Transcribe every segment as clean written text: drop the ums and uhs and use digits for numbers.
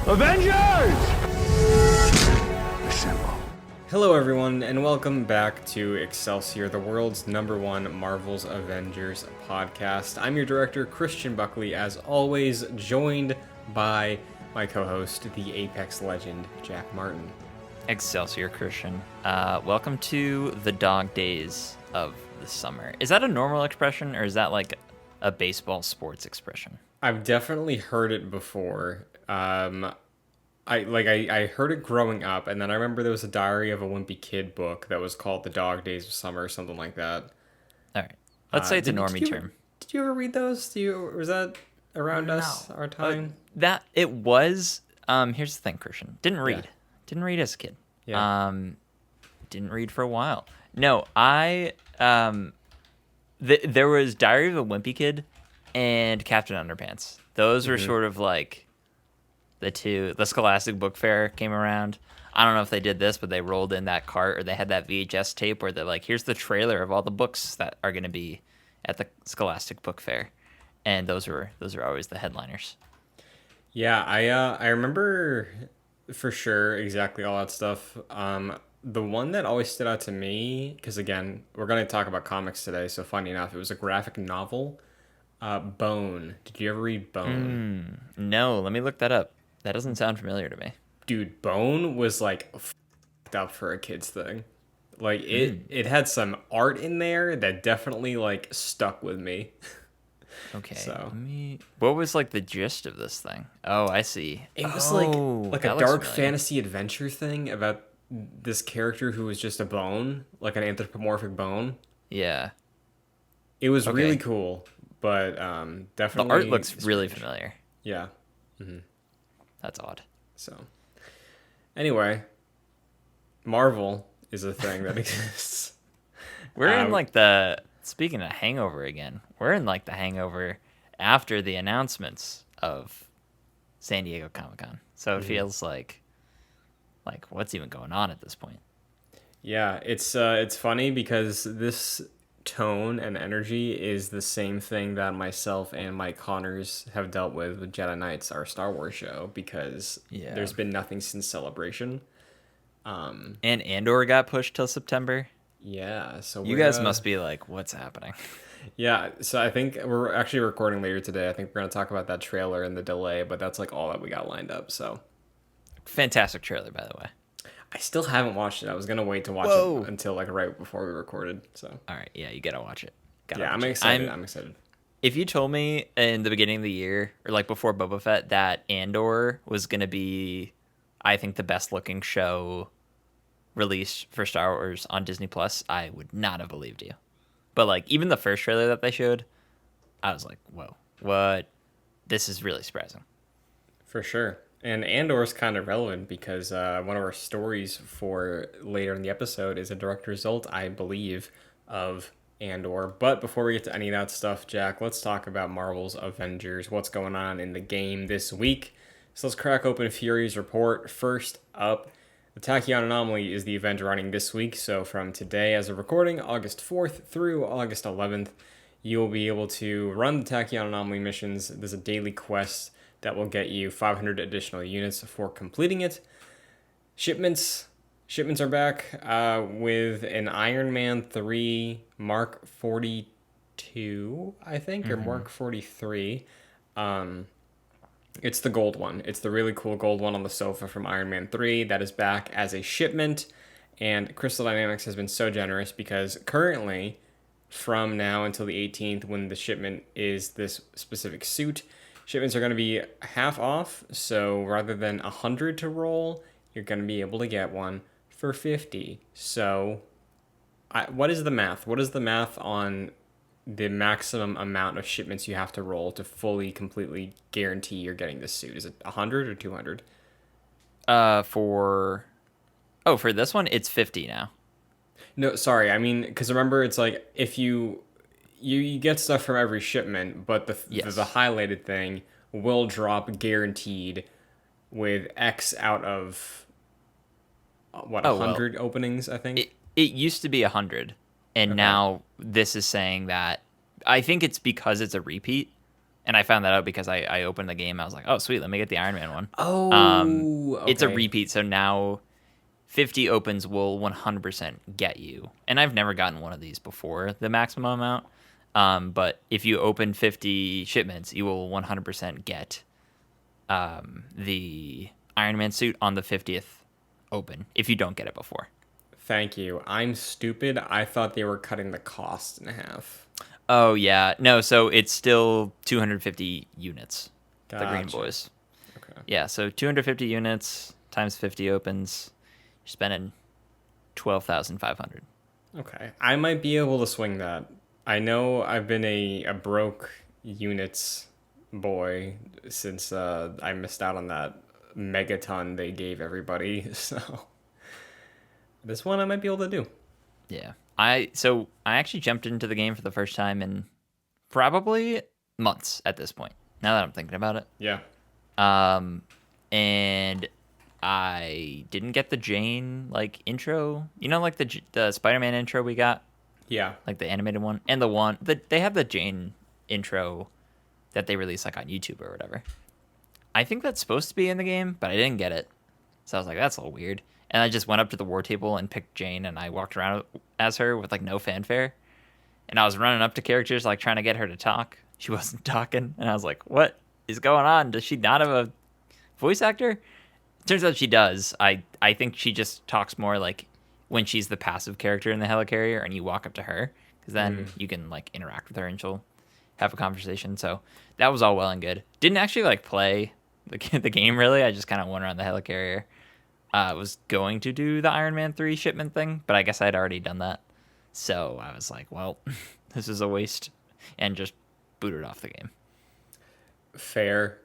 Avengers! Assemble. Hello everyone, and welcome back to Excelsior, the world's #1 Marvel's Avengers podcast. I'm your director, Christian Buckley, as always, joined by my co-host, the Apex legend, Jack Martin. Excelsior, Christian. Welcome to the dog days of the summer. Is that a normal expression, or is that like a baseball sports expression? I've definitely heard it before. I heard it growing up, and then I remember there was a Diary of a Wimpy Kid book that was called The Dog Days of Summer or something like that. All right. Let's say it's a normie term. Did you ever read those? Was that around us, our time? That it was. Here's the thing, Christian. Didn't read. Yeah. Didn't read as a kid. Yeah. Didn't read for a while. No, there was Diary of a Wimpy Kid and Captain Underpants. Those were sort of like the two. The Scholastic Book Fair came around. I don't know if they did this, but they rolled in that cart, or they had that VHS tape where they're like, here's the trailer of all the books that are going to be at the Scholastic Book Fair. And those are always the headliners. Yeah, I remember for sure exactly all that stuff. The one that always stood out to me, because again, we're going to talk about comics today, so funny enough, it was a graphic novel, Bone. Did you ever read Bone? No, let me look that up. That doesn't sound familiar to me. Dude, Bone was like f***ed up for a kid's thing. Like it had some art in there that definitely like stuck with me. Okay. So what was like the gist of this thing? Oh, I see. it was like a that looks dark familiar. fantasy adventure thing about this character who was just a bone, like an anthropomorphic bone. Yeah. It was Okay. really cool, but The definitely art looks really familiar. Yeah. That's odd. So anyway, Marvel is a thing that exists. We're in like speaking of hangover again, we're in like the hangover after the announcements of San Diego Comic-Con. So it feels like what's even going on at this point? Yeah, it's funny because this tone and energy is the same thing that myself and Mike Connors have dealt with Jedi Knights, our Star Wars show, because Yeah. there's been nothing since Celebration. And Andor got pushed till September. Yeah, so You guys must be like, what's happening? Yeah, so I think we're actually recording later today. I think we're going to talk about that trailer and the delay, but that's like all that we got lined up, so. Fantastic trailer, by the way. I still haven't watched it. I was going to wait to watch Whoa. it until like right before we recorded, so. All right, yeah, you gotta watch it. Yeah, I'm excited. I'm excited. If you told me in the beginning of the year, or like before Boba Fett, that Andor was gonna be, I think, the best looking show released for Star Wars on Disney Plus, I would not have believed you. But like even the first trailer that they showed, I was like, whoa, what? This is really surprising. For sure. And Andor's kind of relevant because one of our stories for later in the episode is a direct result, I believe, of Andor. But before we get to any of that stuff, Jack, let's talk about Marvel's Avengers, what's going on in the game this week. So let's crack open Fury's report. First up, the Tachyon Anomaly is the event running this week. So from today as a recording, August 4th through August 11th, you'll be able to run the Tachyon Anomaly missions. There's a daily quest that will get you 500 additional units for completing it. Shipments are back with an Iron Man 3 Mark 42, I think, or Mark 43. It's the gold one. It's the really cool gold one on the sofa from Iron Man 3 that is back as a shipment. And Crystal Dynamics has been so generous because currently, from now until the 18th, when the shipment is this specific suit, shipments are going to be half off, so rather than 100 to roll, you're going to be able to get one for 50. So, what is the math? What is the math on the maximum amount of shipments you have to roll to fully, completely guarantee you're getting this suit? Is it 100 or 200? For this one, it's 50 now. No, sorry. I mean, because remember, it's like if you get stuff from every shipment, but the highlighted thing will drop guaranteed with X out of 100 openings, I think. It used to be 100, and now this is saying that I think it's because it's a repeat. And I found that out because I opened the game. I was like, oh, sweet, let me get the Iron Man one. Oh, It's a okay. repeat, so now 50 opens will 100% get you. And I've never gotten one of these before the maximum amount. But if you open 50 shipments, you will 100% get the Iron Man suit on the 50th open if you don't get it before. Thank you. I'm stupid. I thought they were cutting the cost in half. Oh, yeah. No, so it's still 250 units, the Green Gotcha. Boys. Okay. Yeah, so 250 units times 50 opens, you're spending 12,500. Okay. I might be able to swing that. I know I've been a broke units boy since I missed out on that megaton they gave everybody. So this one I might be able to do. Yeah. I actually jumped into the game for the first time in probably months at this point. Now that I'm thinking about it. Yeah. Um and I didn't get the Jane like intro. You know like the Spider-Man intro we got, Yeah. like the animated one, and the one that they have the Jane intro that they release like on YouTube or whatever. I think that's supposed to be in the game, but I didn't get it. So I was like, that's a little weird. And I just went up to the war table and picked Jane, and I walked around as her with like no fanfare. And I was running up to characters like trying to get her to talk. She wasn't talking, and I was like, what is going on? Does she not have a voice actor? Turns out she does. I think she just talks more like when she's the passive character in the helicarrier, and you walk up to her, because then you can like interact with her and she'll have a conversation. So that was all well and good. Didn't actually like play the game really. I just kind of went around the helicarrier. Was going to do the Iron Man 3 shipment thing, but I guess I'd already done that. So I was like, well, this is a waste, and just booted off the game. Fair.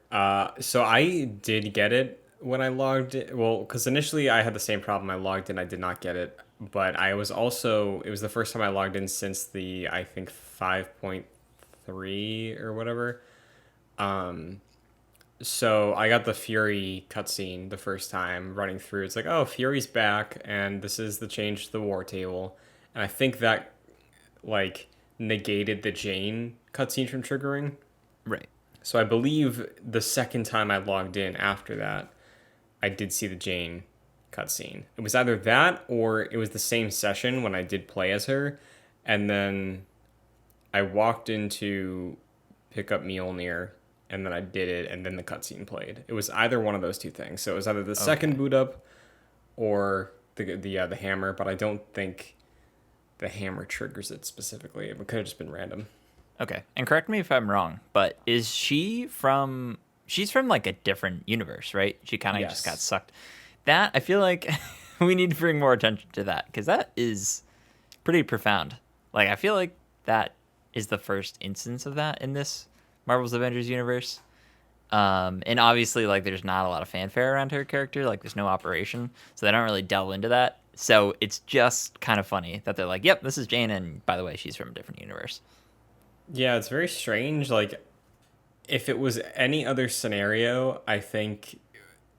So I did get it when I logged in. Well, because initially I had the same problem. I logged in, I did not get it. But I was also, it was the first time I logged in since the, I think, 5.3 or whatever. So I got the Fury cutscene the first time running through. It's like, oh, Fury's back, and this is the change to the war table. And I think that, like, negated the Jane cutscene from triggering. Right. So I believe the second time I logged in after that, I did see the Jane cutscene. It was either that or it was the same session when I did play as her, and then I walked into pick up Mjolnir, and then I did it, and then the cutscene played. It was either one of those two things. So it was either the second Okay. boot up or the hammer, but I don't think the hammer triggers it specifically. It could have just been random. Okay. And correct me if I'm wrong, but is she from? She's from like a different universe, right? She kind of just got Yes. sucked. That I feel like we need to bring more attention to that because that is pretty profound. Like I feel like that is the first instance of that in this Marvel's Avengers universe. And obviously, like, there's not a lot of fanfare around her character. Like, there's no operation, so they don't really delve into that. So it's just kind of funny that they're like, "Yep, this is Jane," and by the way, she's from a different universe. Yeah, it's very strange. Like, if it was any other scenario, I think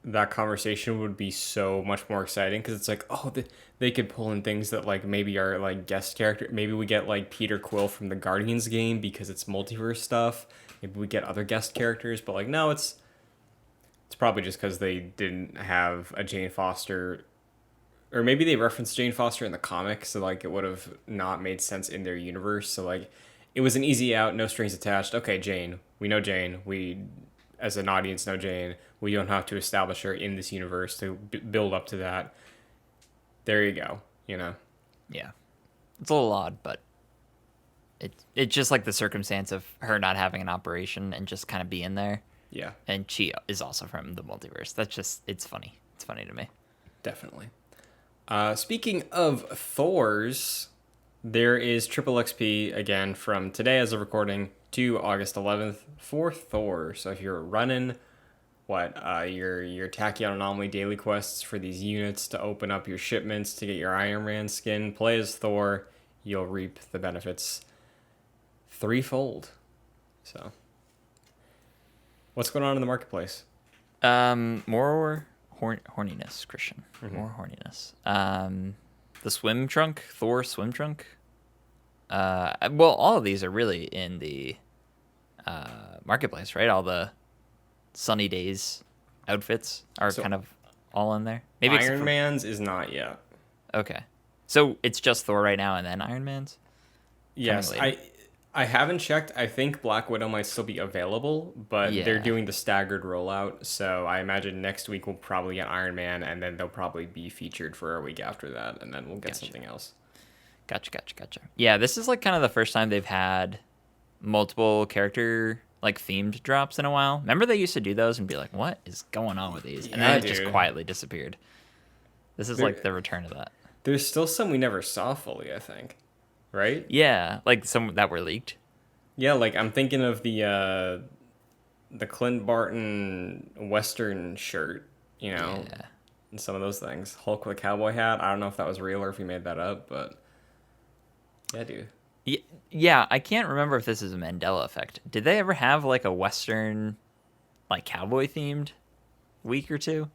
that conversation would be so much more exciting because it's like, oh, they could pull in things that like maybe are like guest character. Maybe we get like Peter Quill from the Guardians game because it's multiverse stuff. Maybe we get other guest characters, but like no, it's probably just because they didn't have a Jane Foster, or maybe they referenced Jane Foster in the comics, so like it would have not made sense in their universe. So like it was an easy out, no strings attached. Okay, Jane, we know Jane. We as an audience know Jane. We don't have to establish her in this universe to build up to that. There you go. You know. Yeah, it's a little odd, but it's just like the circumstance of her not having an operation and just kind of being there, Yeah, and she is also from the multiverse. That's just it's funny. It's funny to me. definitely. Speaking of Thor's, there is triple XP again from today as of recording to August 11th for Thor. So if you're running your Tachyon Anomaly daily quests for these units to open up your shipments to get your Iron Man skin, play as Thor, you'll reap the benefits threefold. So, what's going on in the marketplace? More horniness, Christian. More horniness. The swim trunk, Thor swim trunk. Well, all of these are really in the marketplace, right? All the Sunny Days outfits are So kind of all in there. Maybe except Iron for Man's is not yet. okay, so it's just Thor right now, and then Iron Man's coming Yes, later. I haven't checked. I think Black Widow might still be available, but they're Yeah, doing the staggered rollout. So I imagine next week we'll probably get Iron Man, and then they'll probably be featured for a week after that, and then we'll get gotcha, something else. gotcha. Yeah, this is like kind of the first time they've had multiple character like themed drops in a while. Remember they used to do those and be like, "What is going on with these?" And then Yeah, it just dude. quietly disappeared. This is like There, the return of that. there's still some we never saw fully, I think. Right? Yeah, like some that were leaked. Yeah, like I'm thinking of the Clint Barton Western shirt, you know, Yeah. and some of those things. Hulk with a cowboy hat. I don't know if that was real or if he made that up, but yeah, dude. Yeah, I can't remember if this is a Mandela effect. Did they ever have like a Western, like cowboy themed week or two?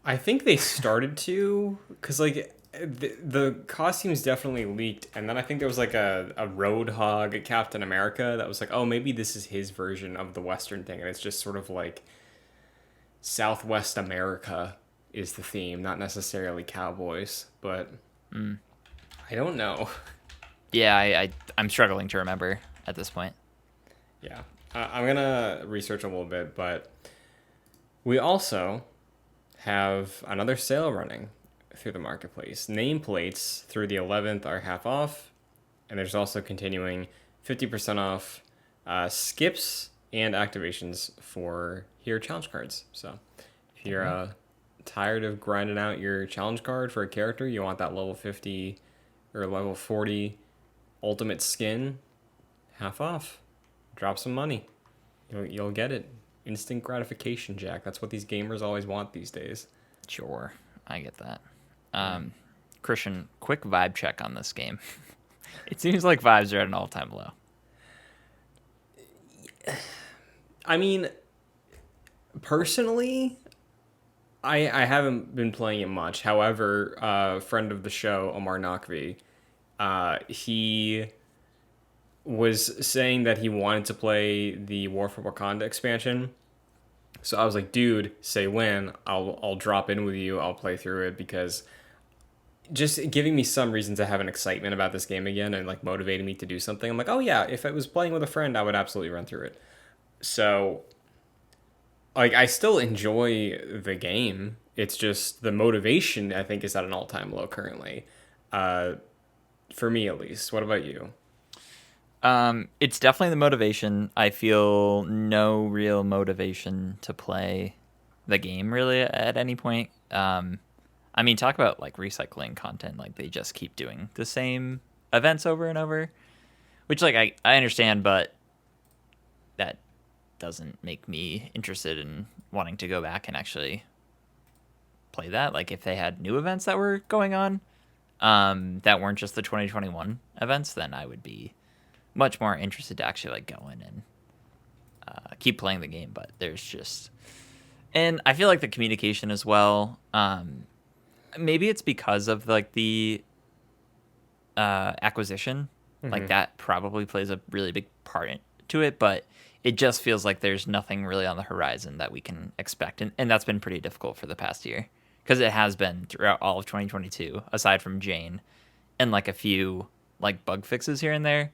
I think they started to, because like the costumes definitely leaked, and then I think there was like a Roadhog Captain America that was like, oh, maybe this is his version of the Western thing, and it's just sort of like Southwest America is the theme, not necessarily cowboys, but I don't know. Yeah, I'm struggling to remember at this point. Yeah, I'm gonna research a little bit, but we also have another sale running through the marketplace. Nameplates through the 11th are half off, and there's also continuing 50% off skips and activations for hero challenge cards. So if you're tired of grinding out your challenge card for a character, you want that level 50 or level 40 ultimate skin, half off. Drop some money. You'll get it. Instant gratification, Jack. That's what these gamers always want these days. Sure, I get that. Christian, quick vibe check on this game. It seems like vibes are at an all-time low. I mean, personally, I haven't been playing it much. However, a friend of the show, Omar Nakvi, he was saying that he wanted to play the War for Wakanda expansion. So I was like, dude, say when. I'll drop in with you. I'll play through it because just giving me some reason to have an excitement about this game again and like motivating me to do something. I'm like, oh yeah, if I was playing with a friend, I would absolutely run through it. So like I still enjoy the game. It's just the motivation I think is at an all-time low currently. Uh for me at least. What about you? It's definitely the motivation. I feel no real motivation to play the game really at any point. I mean, talk about like recycling content. Like they just keep doing the same events over and over, which like I understand, but that doesn't make me interested in wanting to go back and actually play that. Like if they had new events that were going on, that weren't just the 2021 events, then I would be much more interested to actually like go in and keep playing the game. But there's just, and I feel like the communication as well. Maybe it's because of like the acquisition, like that probably plays a really big part to it. But it just feels like there's nothing really on the horizon that we can expect, and that's been pretty difficult for the past year because it has been throughout all of 2022. Aside from Jane and like a few like bug fixes here and there,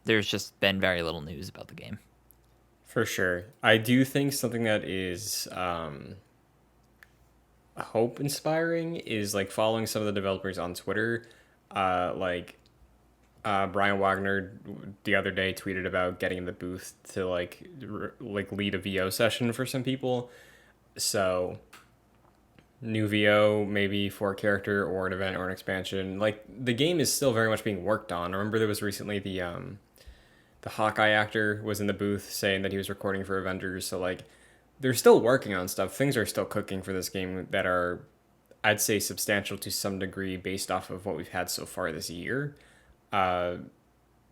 there's just been very little news about the game. For sure. I do think something that is hope inspiring is like following some of the developers on Twitter. Brian Wagner the other day tweeted about getting in the booth to like lead a VO session for some people. So new VO maybe for a character or an event or an expansion. Like the game is still very much being worked on. I remember there was recently the Hawkeye actor was in the booth saying that he was recording for Avengers. So like they're still working on stuff. Things are still cooking for this game that are, I'd say, substantial to some degree based off of what we've had so far this year. Uh,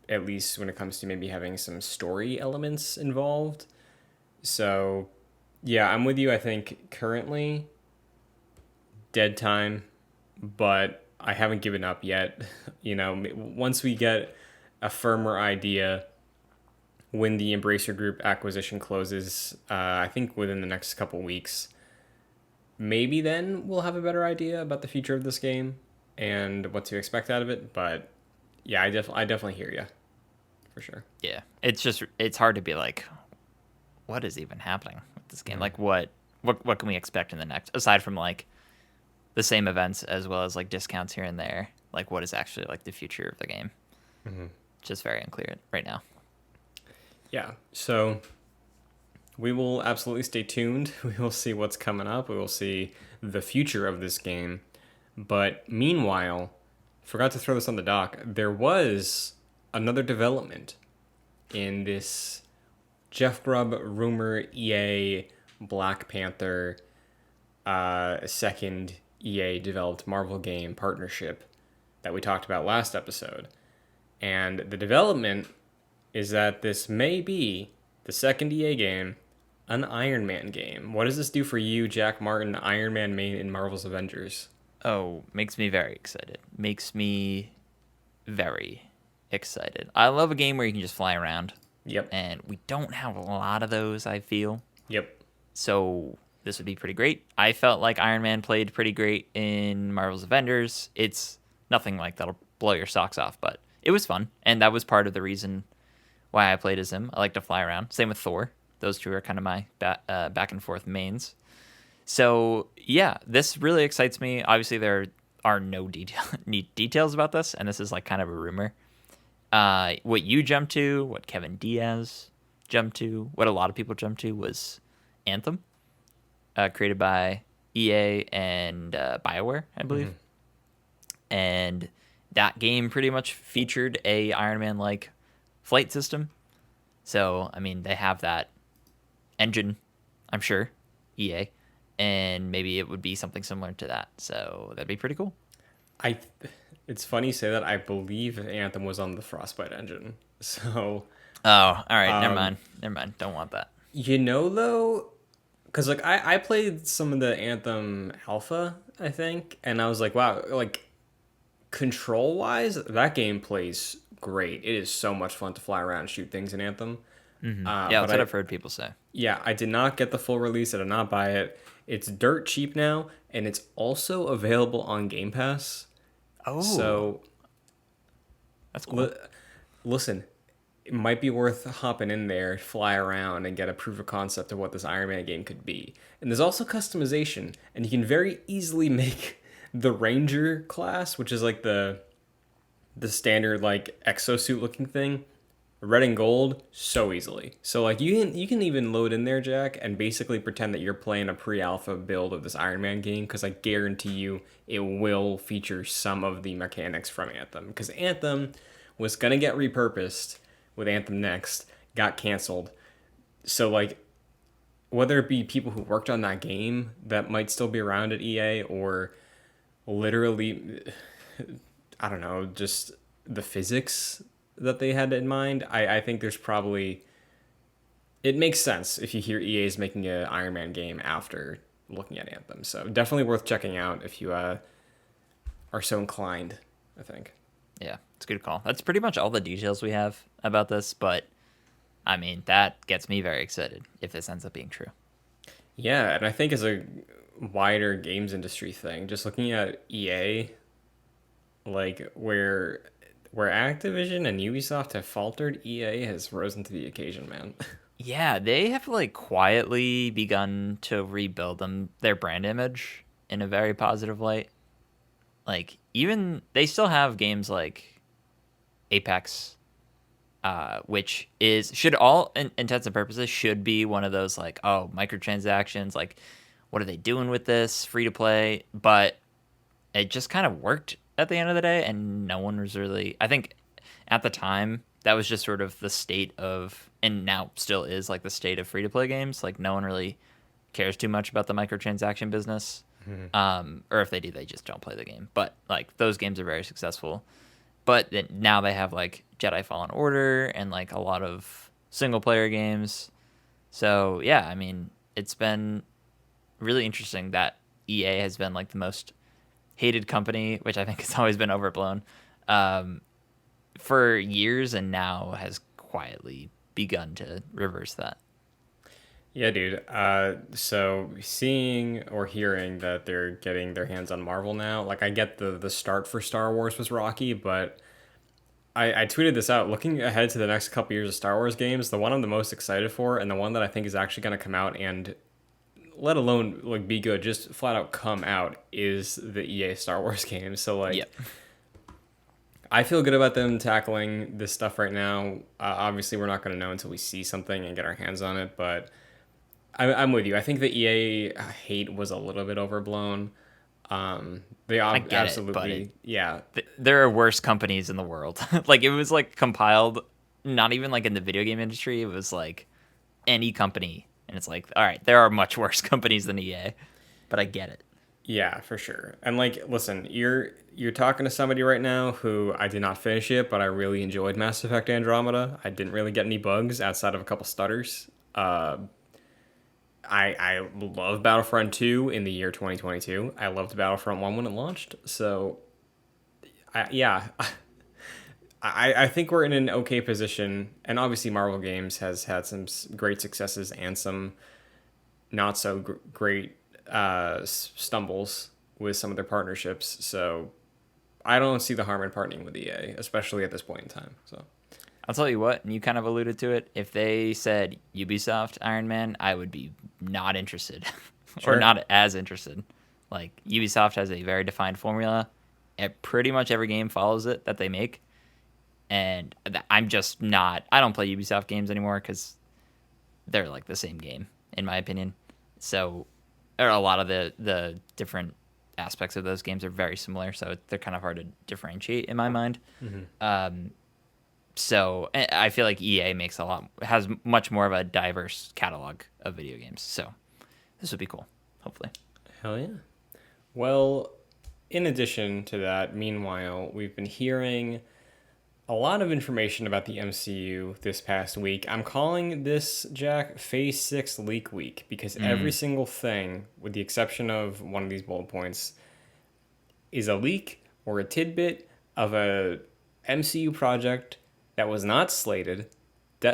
at least when it comes to maybe having some story elements involved. So yeah, I'm with you. I think currently dead time, but I haven't given up yet. You know, once we get a firmer idea when the Embracer Group acquisition closes, I think within the next couple weeks, maybe then we'll have a better idea about the future of this game and what to expect out of it. But yeah, I definitely hear you for sure. Yeah, it's hard to be like, what is even happening with this game? Like, what can we expect in the next, aside from like the same events as well as like discounts here and there? Like, what is actually like the future of the game? Just very unclear right now. Yeah, so we will absolutely stay tuned. We will see what's coming up. We will see the future of this game. But meanwhile, forgot to throw this on the dock. There was another development in this Jeff Grubb rumor EA Black Panther second EA developed Marvel game partnership that we talked about last episode. And the development is that this may be the second EA game, an Iron Man game. What does this do for you, Jack Martin, Iron Man main in Marvel's Avengers? Oh, makes me very excited. Makes me very excited. I love a game where you can just fly around. Yep. And we don't have a lot of those, I feel. Yep. So this would be pretty great. I felt like Iron Man played pretty great in Marvel's Avengers. It's nothing like that'll blow your socks off, but it was fun. And that was part of the reason why I played as him. I like to fly around. Same with Thor. Those two are kind of my back and forth mains. So yeah, this really excites me. Obviously, there are no details about this, and this is like kind of a rumor. What you jumped to, what Kevin Diaz jumped to, what a lot of people jumped to was Anthem, created by EA and BioWare, I believe. And that game pretty much featured a Iron Man-like flight system. So, I mean, they have that engine, I'm sure, EA, and maybe it would be something similar to that. So that'd be pretty cool. It's funny you say that. I believe Anthem was on the Frostbite engine. So, oh, all right, never mind. Don't want that. you know, though, because like I played some of the Anthem alpha, I think, and I was like, wow, like control wise, that game plays great. It is so much fun to fly around and shoot things in Anthem. Yeah, that's what I've heard people say. Yeah, I did not get the full release. I did not buy it. It's dirt cheap now, and it's also available on Game Pass. Oh, So that's cool. listen, it might be worth hopping in there, fly around, and get a proof of concept of what this Iron Man game could be. And there's also customization, and you can very easily make the Ranger class, which is like the standard like exosuit looking thing, red and gold, so easily. So like you can even load in there, Jack, and basically pretend that you're playing a pre-alpha build of this Iron Man game, because I guarantee you it will feature some of the mechanics from Anthem, because Anthem was gonna get repurposed with Anthem Next, got canceled. So like whether it be people who worked on that game that might still be around at EA, or literally, I don't know, just the physics that they had in mind, I think there's probably, it makes sense if you hear EA is making an Iron Man game after looking at Anthem. So definitely worth checking out if you are so inclined, I think. Yeah, it's a good call. That's pretty much all the details we have about this, but I mean, that gets me very excited if this ends up being true. Yeah, and I think as a wider games industry thing, just looking at EA, like where Activision and Ubisoft have faltered, EA has risen to the occasion, man. Yeah, they have like quietly begun to rebuild their brand image in a very positive light. Like even they still have games like Apex, which should all intents and purposes should be one of those like, oh, microtransactions, like what are they doing with this free to play? But it just kind of worked at the end of the day, and no one was really, I think at the time that was just sort of the state of, and now still is like the state of free to play games. Like no one really cares too much about the microtransaction business. Or if they do, they just don't play the game. But like those games are very successful. But now they have like Jedi Fallen Order and like a lot of single player games. So yeah, I mean, it's been really interesting that EA has been like the most hated company, which I think has always been overblown, for years, and now has quietly begun to reverse that. Yeah, dude. So seeing or hearing that they're getting their hands on Marvel now, like I get the start for Star Wars was rocky, but I tweeted this out. Looking ahead to the next couple years of Star Wars games, the one I'm the most excited for, and the one that I think is actually going to come out and let alone like be good, just flat out come out, is the EA Star Wars game. So like, Yep. I feel good about them tackling this stuff right now. Obviously, we're not going to know until we see something and get our hands on it, but I'm with you. I think the EA hate was a little bit overblown. They I get it, but absolutely, yeah, there are worse companies in the world. Like it was like compiled, not even like in the video game industry. It was like any company, and it's like, all right, there are much worse companies than EA, but I get it. yeah, for sure. And like, listen, you're talking to somebody right now who I did not finish it, but I really enjoyed Mass Effect Andromeda. I didn't really get any bugs outside of a couple stutters. I love Battlefront 2 in the year 2022. I loved Battlefront 1 when it launched. So, yeah, I think we're in an okay position. And obviously, Marvel Games has had some great successes and some not so great stumbles with some of their partnerships. So, I don't see the harm in partnering with EA, especially at this point in time. So. I'll tell you what, and you kind of alluded to it. If they said Ubisoft Iron Man, I would be not interested, or Sure. not as interested. Like Ubisoft has a very defined formula. Pretty much every game follows it that they make, and I'm just not. I don't play Ubisoft games anymore because they're like the same game in my opinion. So, or a lot of the different aspects of those games are very similar. So they're kind of hard to differentiate in my mind. So I feel like EA has much more of a diverse catalog of video games. So this would be cool, hopefully. Hell yeah. Well, in addition to that, meanwhile, we've been hearing a lot of information about the MCU this past week. I'm calling this, Jack, Phase 6 leak week because every single thing, with the exception of one of these bullet points, is a leak or a tidbit of a MCU project that was not slated.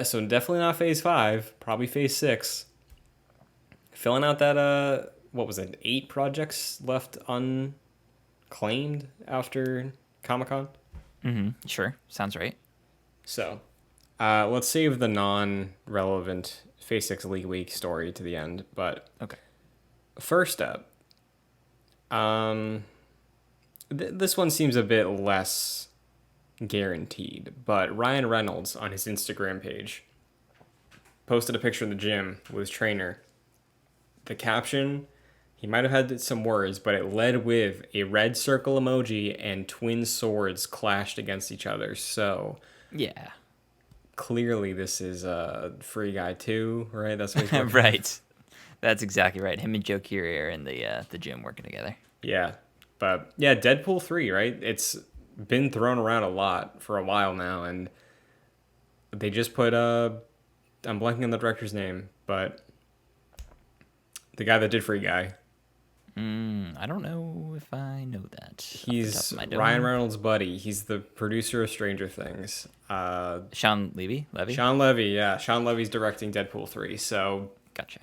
So definitely not Phase 5, probably Phase 6. Filling out that, what was it, 8 projects left unclaimed after Comic-Con? Sure, sounds right. So, let's save the non-relevant Phase 6 League Week story to the end. But Okay. first up, this one seems a bit less guaranteed. But Ryan Reynolds on his Instagram page posted a picture in the gym with his trainer. The caption, he might have had some words, but it led with a red circle emoji and twin swords clashed against each other. So Yeah. clearly this is Free Guy 2, right? That's what he's working Right. That's exactly right. Him and Joe Keery are in the gym working together. Yeah. But yeah, Deadpool 3, right? It's been thrown around a lot for a while now, and they just put I'm blanking on the director's name, but the guy that did Free Guy. I don't know if I know that. He's Off the top of my Ryan dome. Reynolds' buddy. He's the producer of Stranger Things. Sean Levy. Sean Levy, yeah. Sean Levy's directing Deadpool 3. So Gotcha.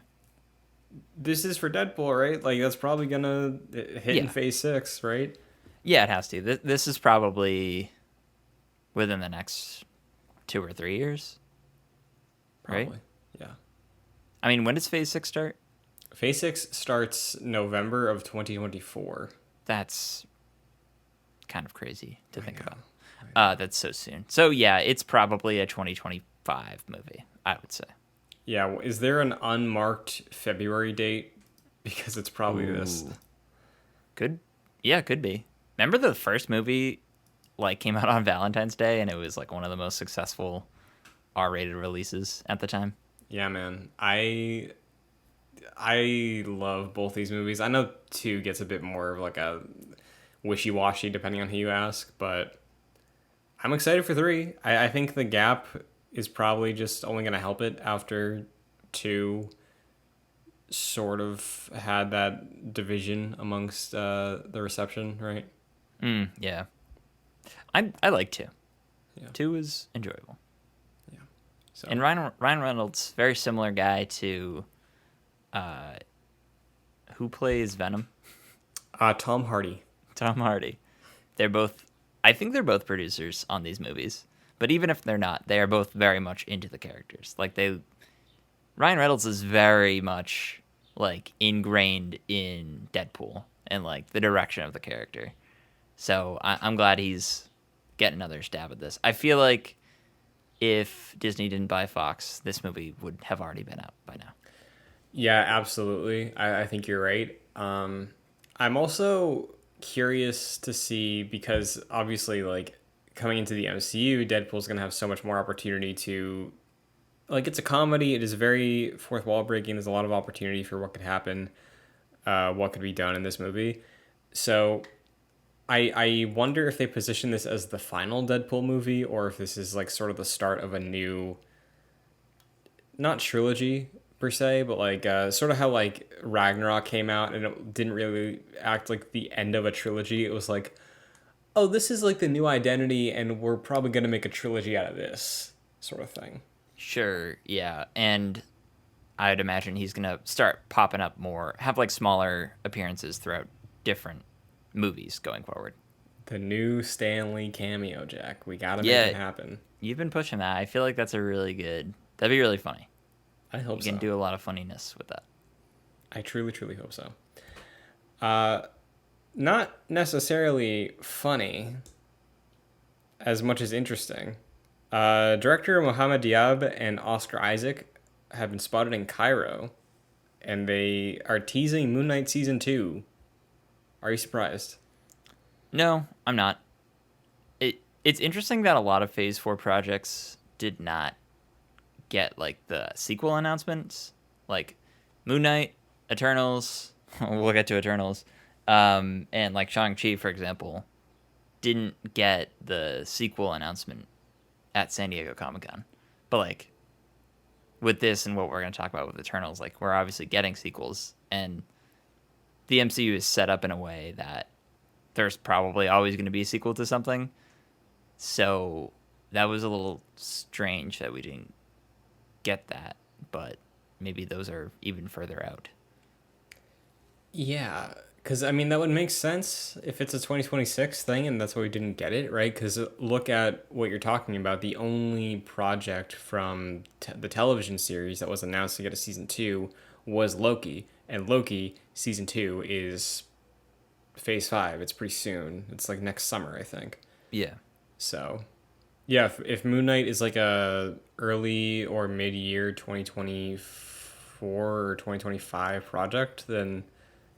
this is for Deadpool, right? Like, that's probably going to hit in Yeah. Phase 6, right? Yeah, it has to. This is probably within the next 2 or 3 years. Right? Probably. Yeah. I mean, when does Phase 6 start? Phase 6 starts November of 2024. That's kind of crazy to think know. about. That's so soon. So yeah, it's probably a 2025 movie, I would say. Yeah, is there an unmarked February date? Because it's probably this. Could be. Remember the first movie like came out on Valentine's Day and it was like one of the most successful R-rated releases at the time? Yeah, man. I love both these movies. I know 2 gets a bit more of like a wishy-washy depending on who you ask, but I'm excited for 3. I think the gap is probably just only going to help it after 2 sort of had that division amongst the reception, right? Yeah. I like 2. Yeah. 2 is enjoyable. So And Ryan Reynolds, very similar guy to uh, who plays Venom? Tom Hardy. Tom Hardy. They're both. I think they're both producers on these movies. But even if they're not, they are both very much into the characters. Like Ryan Reynolds is very much like ingrained in Deadpool and like the direction of the character. So I'm glad he's getting another stab at this. I feel like if Disney didn't buy Fox, this movie would have already been out by now. Yeah, absolutely. I think you're right. I'm also curious to see because obviously, like coming into the MCU, Deadpool's gonna have so much more opportunity to like. It's a comedy. It is very fourth wall breaking. There's a lot of opportunity for what could happen, what could be done in this movie. So I wonder if they position this as the final Deadpool movie or if this is like sort of the start of a new, not trilogy per se, but like sort of how like Ragnarok came out and it didn't really act like the end of a trilogy. It was like, oh, this is like the new identity and we're probably going to make a trilogy out of this sort of thing. Sure, yeah. And I'd imagine he's going to start popping up more, have like smaller appearances throughout different movies going forward. The new Stanley cameo, Jack. We got to make Yeah, it happen. you've been pushing that. I feel like that's a really good. That'd be really funny. I hope You so. can do a lot of funniness with that. I truly, truly hope so. Not necessarily funny as much as interesting. Director Mohamed Diab and Oscar Isaac have been spotted in Cairo, and they are teasing Moon Knight Season 2. Are you surprised? No, I'm not. It's interesting that a lot of Phase 4 projects did not get like the sequel announcements. Like Moon Knight, Eternals, we'll get to Eternals, and like Shang-Chi, for example, didn't get the sequel announcement at San Diego Comic-Con. But like with this and what we're going to talk about with Eternals, like we're obviously getting sequels, and the MCU is set up in a way that there's probably always going to be a sequel to something. So that was a little strange that we didn't get that, but maybe those are even further out. Yeah, because I mean, that would make sense if it's a 2026 thing and that's why we didn't get it, right? Because look at what you're talking about. The only project from the television series that was announced to get a season 2 was Loki. And Loki, season 2, is phase 5. It's pretty soon. It's like next summer, I think. Yeah. So, yeah, if Moon Knight is like a early or mid-year 2024 or 2025 project, then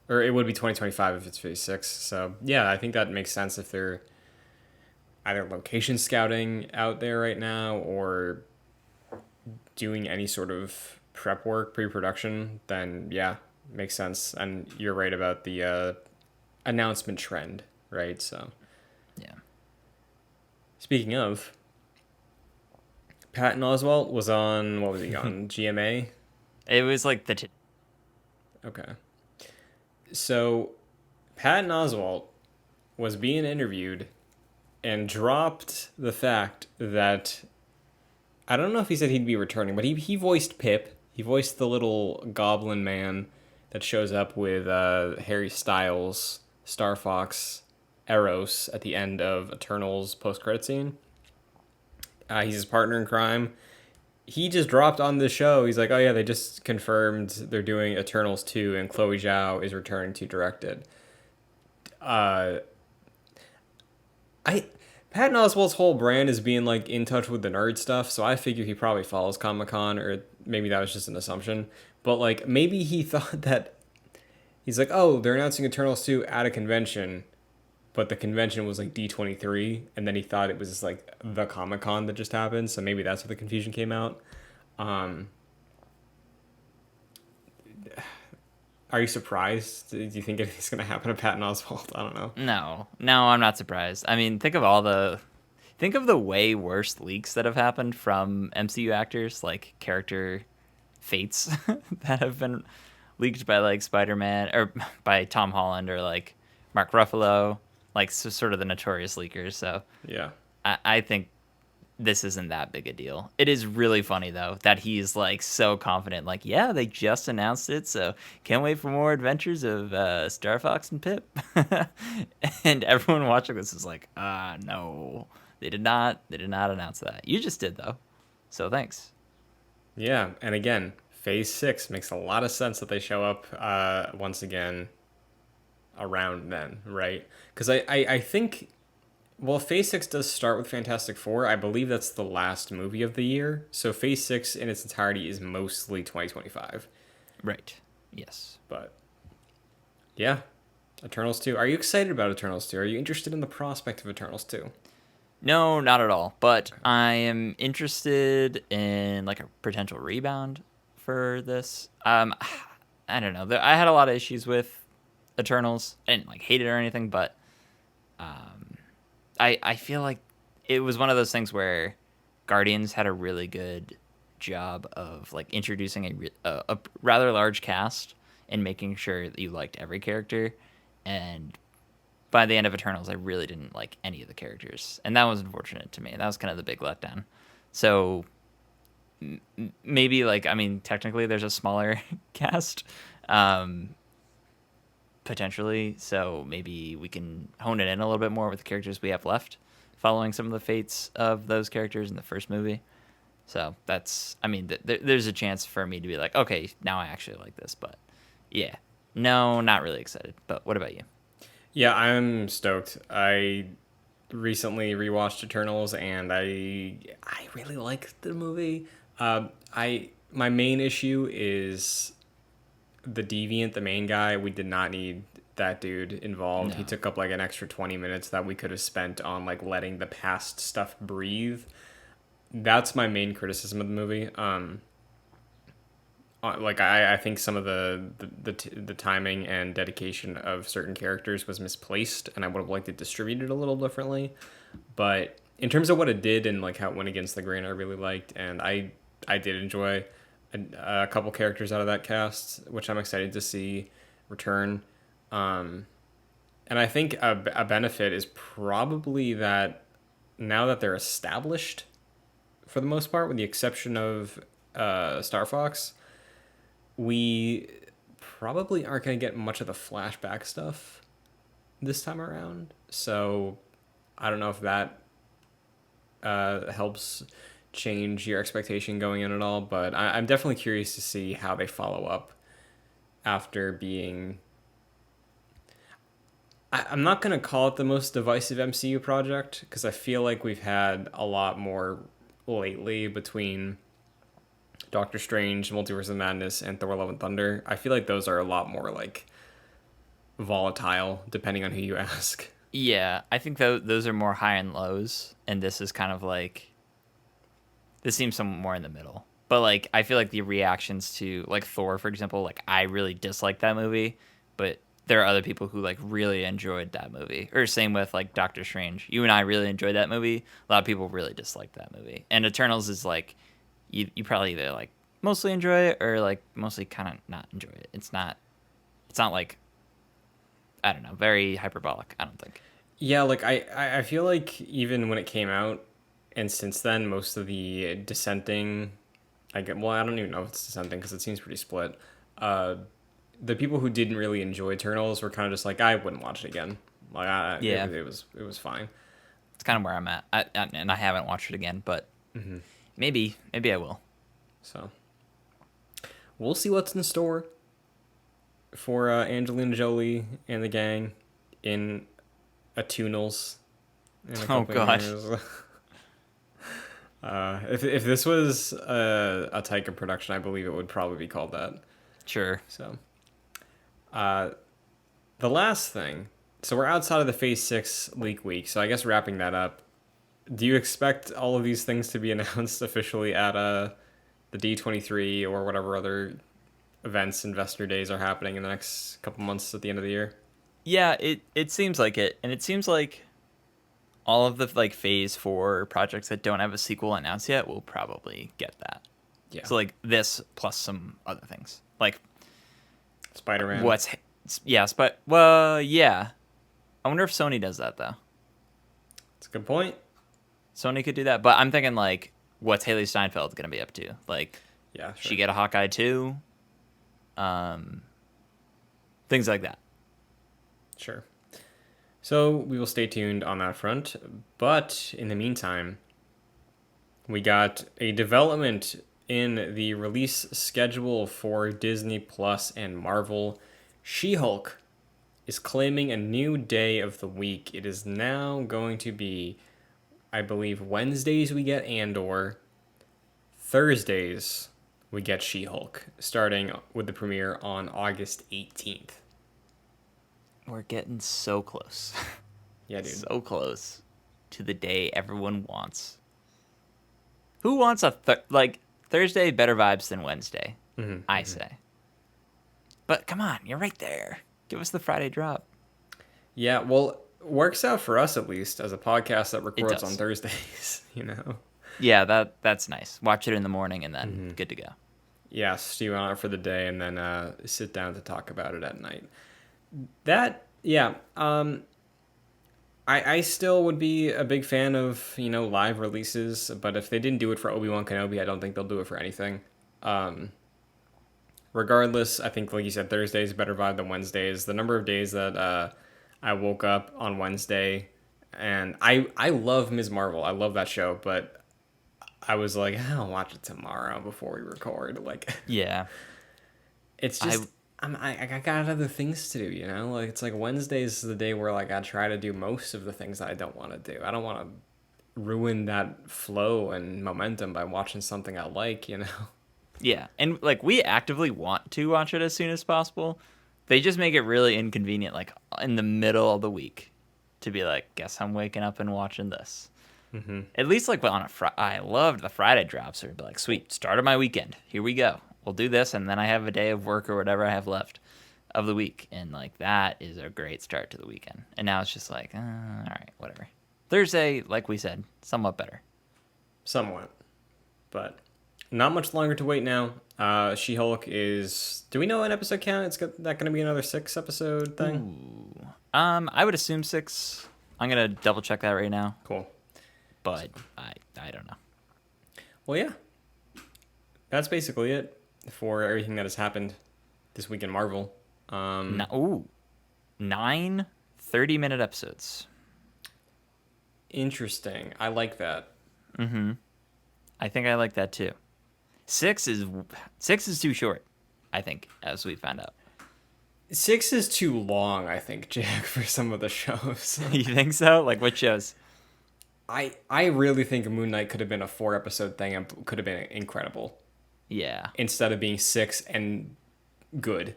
or it would be 2025 if it's phase 6. So, yeah, I think that makes sense if they're either location scouting out there right now or doing any sort of prep work, pre-production, then yeah, makes sense. And you're right about the announcement trend, right? So, Yeah. speaking of, Patton Oswalt was on, what was he on? GMA? It was like Okay. So, Patton Oswalt was being interviewed and dropped the fact that, I don't know if he said he'd be returning, but he voiced Pip. He voiced the little goblin man that shows up with Harry Styles, Star Fox, Eros at the end of Eternals post-credit scene. He's his partner in crime. He just dropped on the show. He's like, oh yeah, they just confirmed they're doing Eternals 2 and Chloe Zhao is returning to direct it. Patton Oswalt's whole brand is being like in touch with the nerd stuff, so I figure he probably follows Comic-Con, or maybe that was just an assumption. But like maybe he thought that he's like, oh, they're announcing Eternals 2 at a convention, but the convention was like D23, and then he thought it was like the Comic-Con that just happened, so maybe that's where the confusion came out. Are you surprised? Do you think anything's going to happen to Patton Oswalt? I don't know. No, I'm not surprised. I mean, think of the way worse leaks that have happened from MCU actors, like character fates that have been leaked by like Spider-Man or by Tom Holland or like Mark Ruffalo, like sort of the notorious leakers. So Yeah. I think this isn't that big a deal. It is really funny though that he's like so confident, like, yeah, they just announced it, so can't wait for more adventures of Star Fox and Pip. And everyone watching this is like, no, they did not. They did not announce that. You just did though, so thanks. Yeah, and again, Phase 6 makes a lot of sense that they show up once again around then, right? Because I think, well, Phase 6 does start with Fantastic Four. I believe that's the last movie of the year. So Phase 6 in its entirety is mostly 2025. Right. Yes. But yeah, Eternals 2. Are you excited about Eternals 2? Are you interested in the prospect of Eternals 2? No, not at all. But I am interested in like a potential rebound for this. I don't know. I had a lot of issues with Eternals. I didn't like hate it or anything, but I feel like it was one of those things where Guardians had a really good job of like introducing a rather large cast and making sure that you liked every character. And by the end of Eternals, I really didn't like any of the characters, and that was unfortunate to me. That was kind of the big letdown. So maybe like, I mean, technically there's a smaller cast, um, potentially. So maybe we can hone it in a little bit more with the characters we have left, following some of the fates of those characters in the first movie. So that's, I mean, there's a chance for me to be like, okay, now I actually like this. But yeah, no, not really excited. But what about you? Yeah, I'm stoked. I recently rewatched Eternals, and I really like the movie. I my main issue is the deviant, the main guy. We did not need that dude involved. He No. took up like an extra 20 minutes that we could have spent on like letting the past stuff breathe. That's my main criticism of the movie. Like I think some of the timing and dedication of certain characters was misplaced, and I would have liked it distributed a little differently. But in terms of what it did and like how it went against the grain, I really liked, and I did enjoy a couple characters out of that cast, which I'm excited to see return. And I think a benefit is probably that now that they're established, for the most part, with the exception of Star Fox, we probably aren't going to get much of the flashback stuff this time around. So I don't know if that helps change your expectation going in at all, but I'm definitely curious to see how they follow up after being. I'm not going to call it the most divisive MCU project because I feel like we've had a lot more lately between Doctor Strange, Multiverse of Madness, and Thor: Love and Thunder. I feel like those are a lot more like volatile, depending on who you ask. Yeah, I think those are more high and lows, and this is kind of like, this seems somewhat more in the middle. But like, I feel like the reactions to like Thor, for example, like I really dislike that movie, but there are other people who like really enjoyed that movie. Or same with like Doctor Strange. You and I really enjoyed that movie. A lot of people really disliked that movie. And Eternals is like, you probably either like mostly enjoy it or like mostly kind of not enjoy it. It's not like, I don't know, very hyperbolic, I don't think. Yeah, like I feel like even when it came out, and since then, most of the dissenting, well, I don't even know if it's dissenting because it seems pretty split. Uh, the people who didn't really enjoy Eternals were kind of just like, I wouldn't watch it again. Like, Yeah. it was fine. It's kind of where I'm at. And I haven't watched it again, but maybe I will. So we'll see what's in store for Angelina Jolie and the gang in Eternals in a Oh couple of gosh. years. If this was a Taika production, I believe it would probably be called that. Sure. So, the last thing. So we're outside of the Phase 6 leak week. So I guess wrapping that up, do you expect all of these things to be announced officially at the D23 or whatever other events, investor days are happening in the next couple months at the end of the year? Yeah, it seems like it. And it seems like all of the like phase 4 projects that don't have a sequel announced yet will probably get that. Yeah. So like this plus some other things. Like Spider-Man. what's yes, but well, yeah. I wonder if Sony does that though. That's a good point. Sony could do that. But I'm thinking, like, what's Haley Steinfeld going to be up to? Like, Yeah, sure. she get a Hawkeye too? Things like that. Sure. So we will stay tuned on that front. But in the meantime, we got a development in the release schedule for Disney Plus and Marvel. She-Hulk is claiming a new day of the week. It is now going to be, I believe, Wednesdays we get Andor, Thursdays we get She-Hulk, starting with the premiere on August 18th. We're getting so close. Yeah, dude. So close to the day everyone wants. Who wants Thursday better vibes than Wednesday? I say. But come on, you're right there. Give us the Friday drop. Yeah, well, works out for us at least as a podcast that records does. on Thursdays, you know? Yeah, that's nice. Watch it in the morning and then good to go. Yeah, stew on it for the day and then sit down to talk about it at night. That, yeah, I still would be a big fan of, live releases, but if they didn't do it for Obi-Wan Kenobi, I don't think they'll do it for anything. Regardless, I think, like you said, Thursday's a better vibe than Wednesdays. The number of days that I woke up on Wednesday, and I love Ms. Marvel. I love that show, but I was like, I'll watch it tomorrow before we record. Like, Yeah. it's just I got other things to do, Like, it's like Wednesday's the day where like I try to do most of the things that I don't want to do. I don't want to ruin that flow and momentum by watching something I like. Yeah. And like we actively want to watch it as soon as possible. They just make it really inconvenient, like in the middle of the week, to be like, guess I'm waking up and watching this. At least like on a Friday, I loved the Friday drops. Or be like, sweet, start of my weekend. Here we go. We'll do this, and then I have a day of work or whatever I have left of the week, and like that is a great start to the weekend. And now it's just like, all right, whatever. Thursday, like we said, somewhat better. Somewhat, but not much longer to wait now. She-Hulk is. Do we know an episode count? It's that going to be another 6 episode thing. Ooh. I would assume 6. I'm gonna double check that right now. Cool. But I don't know. Well, yeah. That's basically it for everything that has happened this week in Marvel. 9 30-minute episodes. Interesting. I like that. I think I like that too. 6 is too short, I think, as we found out. 6 is too long, I think, Jack, for some of the shows. You think so? Like what shows? I really think Moon Knight could have been a 4-episode thing and could have been incredible. Yeah. Instead of being 6 and good.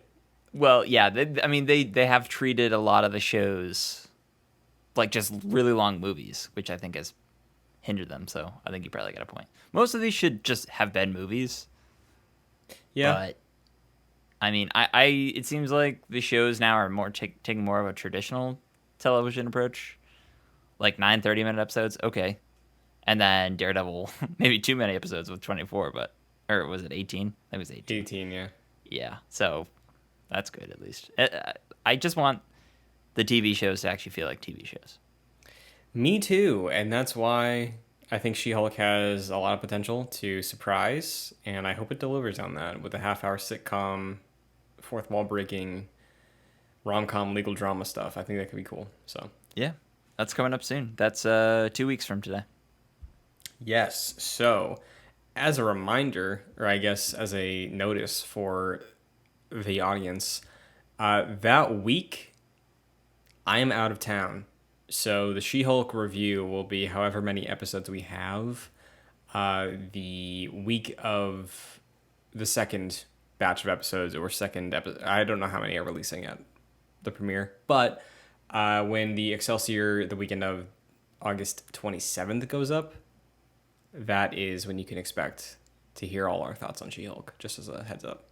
Well, yeah. They have treated a lot of the shows like just really long movies, which I think has hindered them. So I think you probably got a point. Most of these should just have been movies. Yeah. But I mean, it seems like the shows now are more taking more of a traditional television approach. Like 9 30-minute episodes, okay. And then Daredevil, maybe too many episodes with 24, or was it 18? It was 18. 18, yeah. Yeah, so that's good at least. I just want the TV shows to actually feel like TV shows. Me too, and that's why I think She-Hulk has a lot of potential to surprise, and I hope it delivers on that with a half-hour sitcom, fourth wall breaking, rom-com legal drama stuff. I think that could be cool. So yeah, that's coming up soon. That's 2 weeks from today. Yes. So as a reminder, or I guess as a notice for the audience, that week I am out of town. So the She-Hulk review will be however many episodes we have. The week of the second batch of episodes or second episode, I don't know how many are releasing at the premiere, but when the Excelsior, the weekend of August 27th goes up, that is when you can expect to hear all our thoughts on She-Hulk, just as a heads up.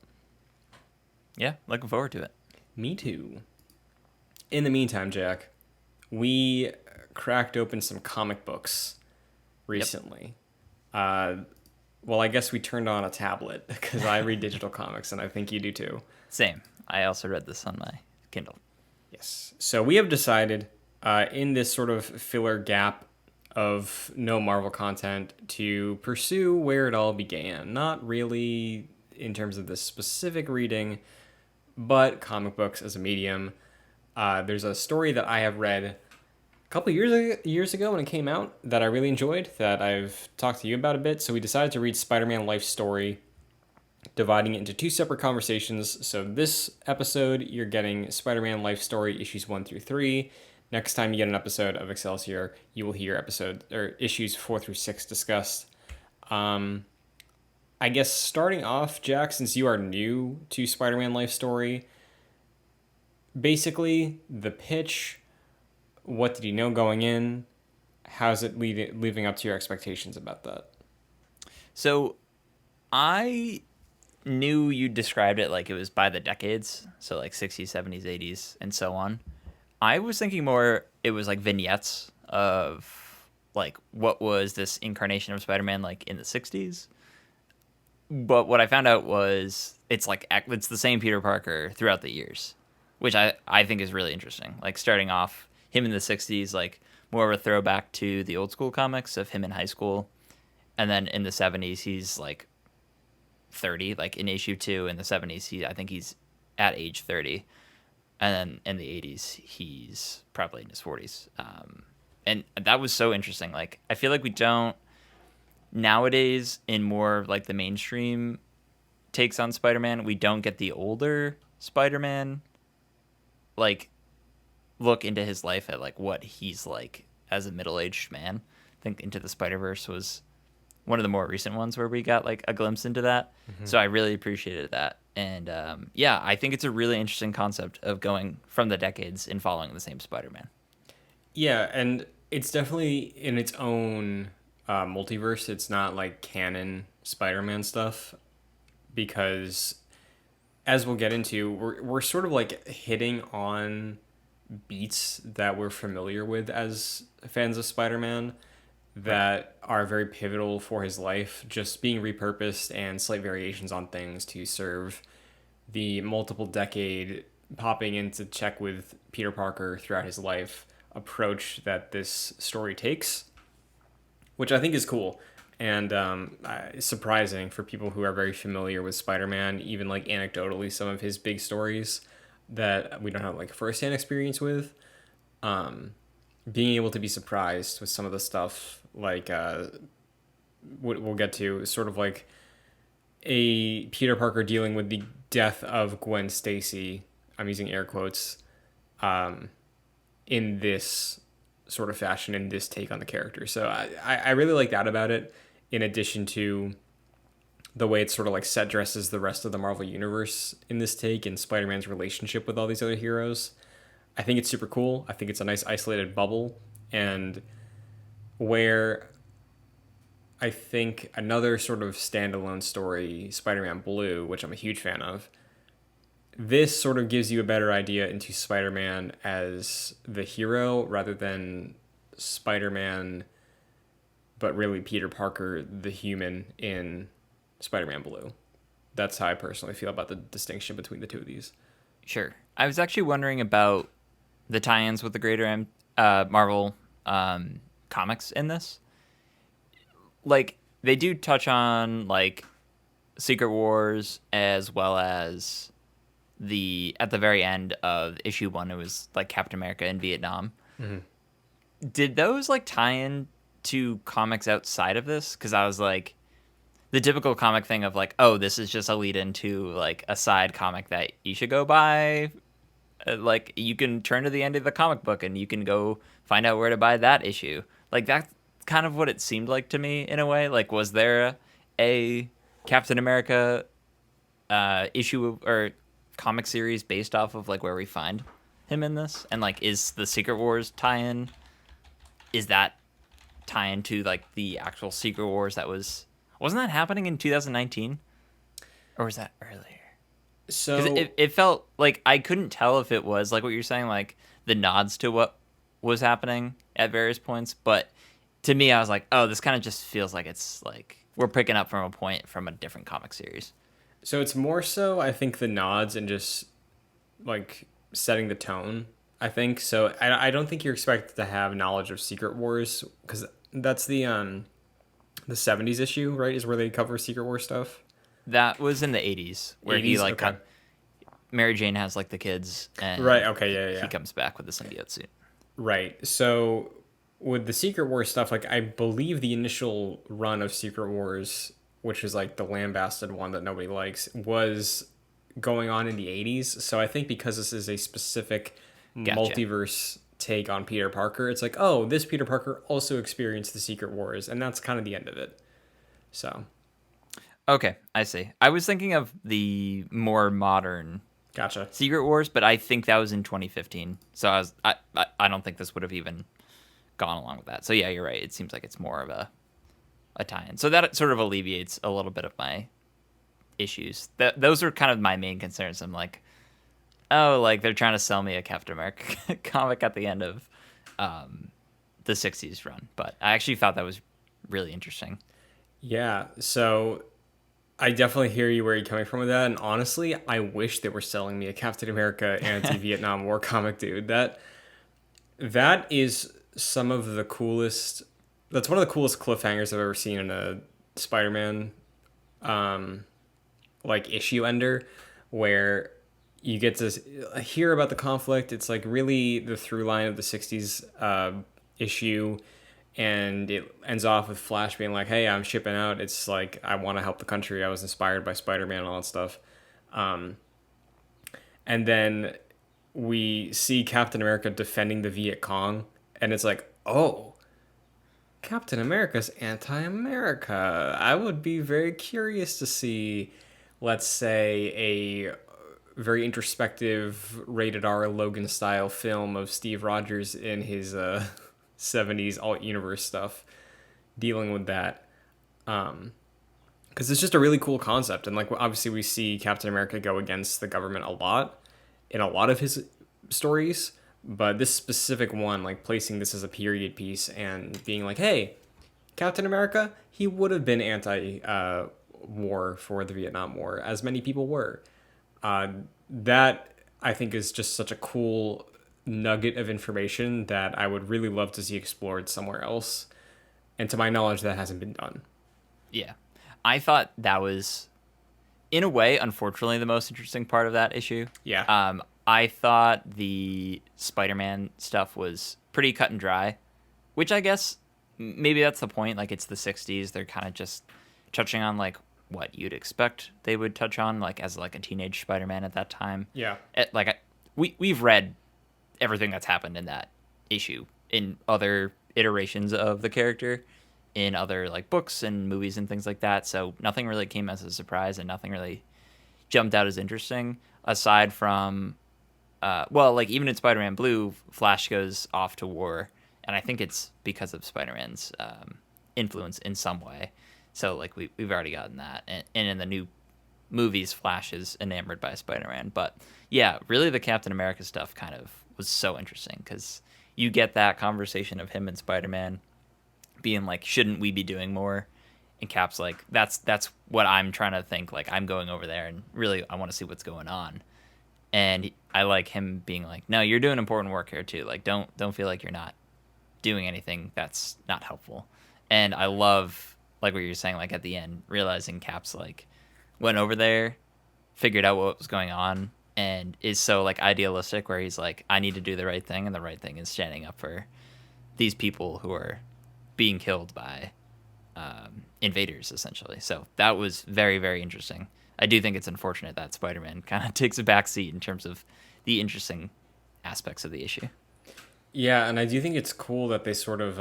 Yeah, looking forward to it. Me too. In the meantime, Jack, we cracked open some comic books recently. Yep. Well, I guess we turned on a tablet because I read digital comics, and I think you do too. Same. I also read this on my Kindle. Yes. So we have decided in this sort of filler gap of no Marvel content to pursue where it all began. Not really in terms of the specific reading, but comic books as a medium. There's a story that I have read a couple years ago when it came out that I really enjoyed, that I've talked to you about a bit. So we decided to read Spider-Man Life Story, dividing it into two separate conversations. So this episode, you're getting Spider-Man Life Story issues 1 through 3. Next time you get an episode of Excelsior, you will hear episode or issues 4 through 6 discussed. I guess starting off, Jack, since you are new to Spider-Man Life Story, basically the pitch, what did you know going in? How's it living up to your expectations about that? So I knew you described it like it was by the decades, so like 60s, 70s, 80s, and so on. I was thinking more it was like vignettes of like what was this incarnation of Spider-Man like in the 60s. But what I found out was it's the same Peter Parker throughout the years, which I think is really interesting. Like starting off him in the 60s, like more of a throwback to the old school comics of him in high school. And then in the 70s, he's like 30, like in issue 2 in the 70s, I think he's at age 30. And then in the 80s, he's probably in his 40s. And that was so interesting. Like, I feel like we don't nowadays in more like the mainstream takes on Spider-Man, we don't get the older Spider-Man like look into his life at like what he's like as a middle-aged man. I think Into the Spider-Verse was one of the more recent ones where we got like a glimpse into that. Mm-hmm. So I really appreciated that. And yeah, I think it's a really interesting concept of going from the decades and following the same Spider-Man. Yeah, and it's definitely in its own multiverse. It's not like canon Spider-Man stuff, because as we'll get into, we're sort of like hitting on beats that we're familiar with as fans of Spider-Man that are very pivotal for his life, just being repurposed and slight variations on things to serve the multiple decade popping into check with Peter Parker throughout his life approach that this story takes, which I think is cool and surprising for people who are very familiar with Spider-Man, even like anecdotally some of his big stories that we don't have like firsthand experience with. Being able to be surprised with some of the stuff like we'll get to, sort of like a Peter Parker dealing with the death of Gwen Stacy, I'm using air quotes, in this sort of fashion, in this take on the character. So I really like that about it, in addition to the way it sort of like set dresses the rest of the Marvel Universe in this take and Spider-Man's relationship with all these other heroes. I think it's super cool. I think it's a nice isolated bubble, and where I think another sort of standalone story, Spider-Man Blue, which I'm a huge fan of, this sort of gives you a better idea into Spider-Man as the hero rather than Spider-Man, but really Peter Parker, the human, in Spider-Man Blue. That's how I personally feel about the distinction between the two of these. Sure. I was actually wondering about the tie-ins with the greater Marvel comics in this. Like, they do touch on, like, Secret Wars, as well as at the very end of issue 1, it was, like, Captain America in Vietnam. Mm-hmm. Did those, like, tie in to comics outside of this? Because I was, like, the typical comic thing of, like, oh, this is just a lead-in to, like, a side comic that you should go buy. Like, you can turn to the end of the comic book and you can go find out where to buy that issue. Like, that's kind of what it seemed like to me in a way. Like, was there a Captain America issue or comic series based off of, like, where we find him in this? And, like, is the Secret Wars tie-in, is that tie-in to, like, the actual Secret Wars that wasn't that happening in 2019? Or was that earlier? So it felt like I couldn't tell if it was like what you're saying, like the nods to what was happening at various points. But to me, I was like, oh, this kind of just feels like it's like we're picking up from a point from a different comic series. So it's more so, I think, the nods and just like setting the tone. I think so. I don't think you're expected to have knowledge of Secret Wars, because That's the 70s issue, right? Is where they cover Secret War stuff. That was in the 80s, where he 80s, like okay. Mary Jane has like the kids, Right. and Okay. Yeah. he Yeah. comes back with the symbiote suit. Right. So with the Secret Wars stuff, like I believe the initial run of Secret Wars, which is like the lambasted one that nobody likes, was going on in the 80s. So I think because this is a specific Gotcha. multiverse take on Peter Parker, it's like, oh, this Peter Parker also experienced the Secret Wars, and that's kind of the end of it. So, Okay, I see. I was thinking of the more modern gotcha. Secret Wars, but I think that was in 2015. So I don't think this would have even gone along with that. So yeah, you're right. It seems like it's more of a tie-in. So that sort of alleviates a little bit of my issues. Those are kind of my main concerns. I'm like, oh, like they're trying to sell me a Captain America comic at the end of the 60s run. But I actually thought that was really interesting. Yeah. So I definitely hear you where you're coming from with that, and honestly, I wish they were selling me a Captain America anti-Vietnam War comic, dude. That is some of the coolest. That's one of the coolest cliffhangers I've ever seen in a Spider-Man like issue ender, where you get to hear about the conflict. It's like really the through line of the '60s issue, and it ends off with Flash being like, "Hey, I'm shipping out. It's like I want to help the country. I was inspired by Spider-Man and all that stuff." And then we see Captain America defending the Viet Cong, and it's like, oh, Captain America's anti-America. I would be very curious to see, let's say, a very introspective rated R Logan style film of Steve Rogers in his 70s alt universe stuff dealing with that. Because it's just a really cool concept, and like obviously we see Captain America go against the government a lot in a lot of his stories, but this specific one, like placing this as a period piece and being like, hey, Captain America, he would have been anti war for the Vietnam War, as many people were. Uh, that I think is just such a cool nugget of information that I would really love to see explored somewhere else. And to my knowledge, that hasn't been done. Yeah. I thought that was, in a way, unfortunately, the most interesting part of that issue. Yeah. I thought the Spider-Man stuff was pretty cut and dry, which I guess maybe that's the point. Like, it's the 60s. They're kind of just touching on, like, what you'd expect they would touch on, like, as, like, a teenage Spider-Man at that time. Yeah. We've read everything that's happened in that issue in other iterations of the character, in other like books and movies and things like that. So nothing really came as a surprise, and nothing really jumped out as interesting aside from, well, like even in Spider-Man Blue, Flash goes off to war, and I think it's because of Spider-Man's influence in some way. So like we've already gotten that, and in the new movies, Flash is enamored by Spider-Man. But yeah, really the Captain America stuff kind of was so interesting because you get that conversation of him and Spider-Man being like, shouldn't we be doing more? And Cap's like, that's what I'm trying to think. Like, I'm going over there and really I want to see what's going on. And I like him being like, no, you're doing important work here too. Like, don't feel like you're not doing anything that's not helpful. And I love like what you're saying, like at the end, realizing Cap's like went over there, figured out what was going on, and is so like idealistic where he's like, I need to do the right thing, and the right thing is standing up for these people who are being killed by invaders, essentially. So that was very, very interesting. I do think it's unfortunate that Spider-Man kind of takes a back seat in terms of the interesting aspects of the issue. Yeah, and I do think it's cool that they sort of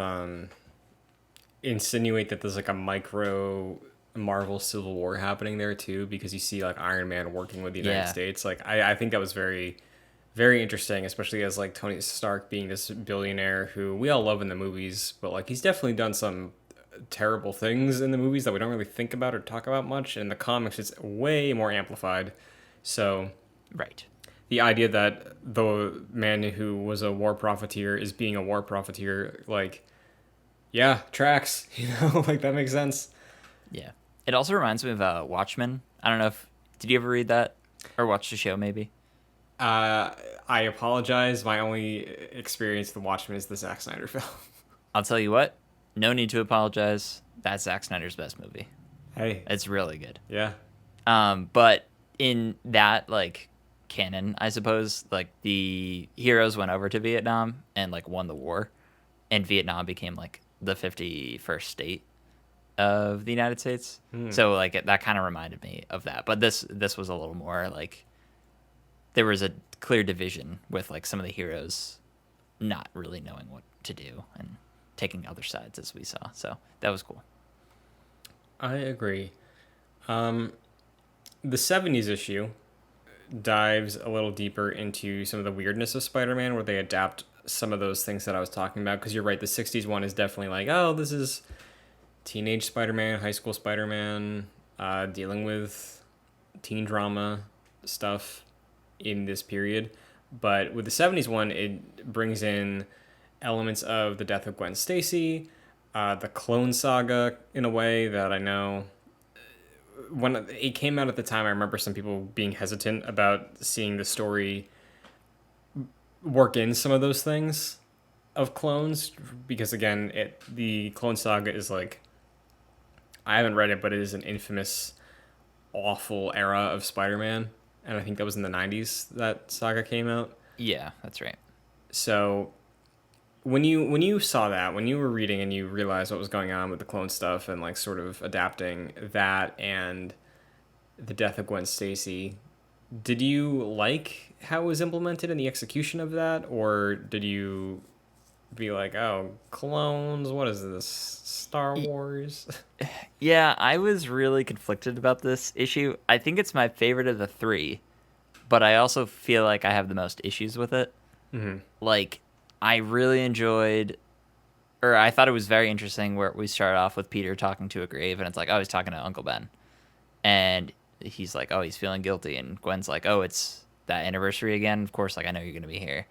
insinuate that there's like a micro Marvel Civil War happening there too, because you see like Iron Man working with the United Yeah. States. Like I think that was very, very interesting, especially as like Tony Stark being this billionaire who we all love in the movies, but like he's definitely done some terrible things in the movies that we don't really think about or talk about much. In the comics, it's way more amplified. So Right. the idea that the man who was a war profiteer is being a war profiteer, like, yeah, tracks, like that makes sense. Yeah. It also reminds me of Watchmen. I don't know if did you ever read that or watch the show maybe? Uh, I apologize. My only experience with Watchmen is the Zack Snyder film. I'll tell you what. no need to apologize. That's Zack Snyder's best movie. Hey, It's really good. yeah. But in that like canon, I suppose, like the heroes went over to Vietnam and like won the war, and Vietnam became like the 51st state of the United States. So like that kind of reminded me of that. But this was a little more like there was a clear division with like some of the heroes not really knowing what to do and taking other sides as we saw. So that was cool. I agree. The 70s issue dives a little deeper into some of the weirdness of Spider-Man, where they adapt some of those things that I was talking about. Because you're right, the 60s one is definitely like, oh, this is teenage Spider-Man, high school Spider-Man, dealing with teen drama stuff in this period. But with the 70s one, it brings in elements of the death of Gwen Stacy, the Clone Saga in a way that I know when it came out at the time, I remember some people being hesitant about seeing the story work in some of those things of clones because again, the Clone Saga is like I haven't read it, but it is an infamous, awful era of Spider-Man, and I think that was in the '90s that saga came out. Yeah, that's right. So when you saw that, when you were reading and you realized what was going on with the clone stuff and like sort of adapting that and the death of Gwen Stacy, did you like how it was implemented in the execution of that, or did you be like, "Oh, clones, what is this? Star Wars?" Yeah, I was really conflicted about this issue. I think it's my favorite of the three, but I also feel like I have the most issues with it. Mm-hmm. Like, I really enjoyed, or I thought it was very interesting where we start off with Peter talking to a grave, and it's like, oh, he's talking to Uncle Ben. And he's like, oh, he's feeling guilty. And Gwen's like, oh, it's that anniversary again. Of course, like, I know you're going to be here.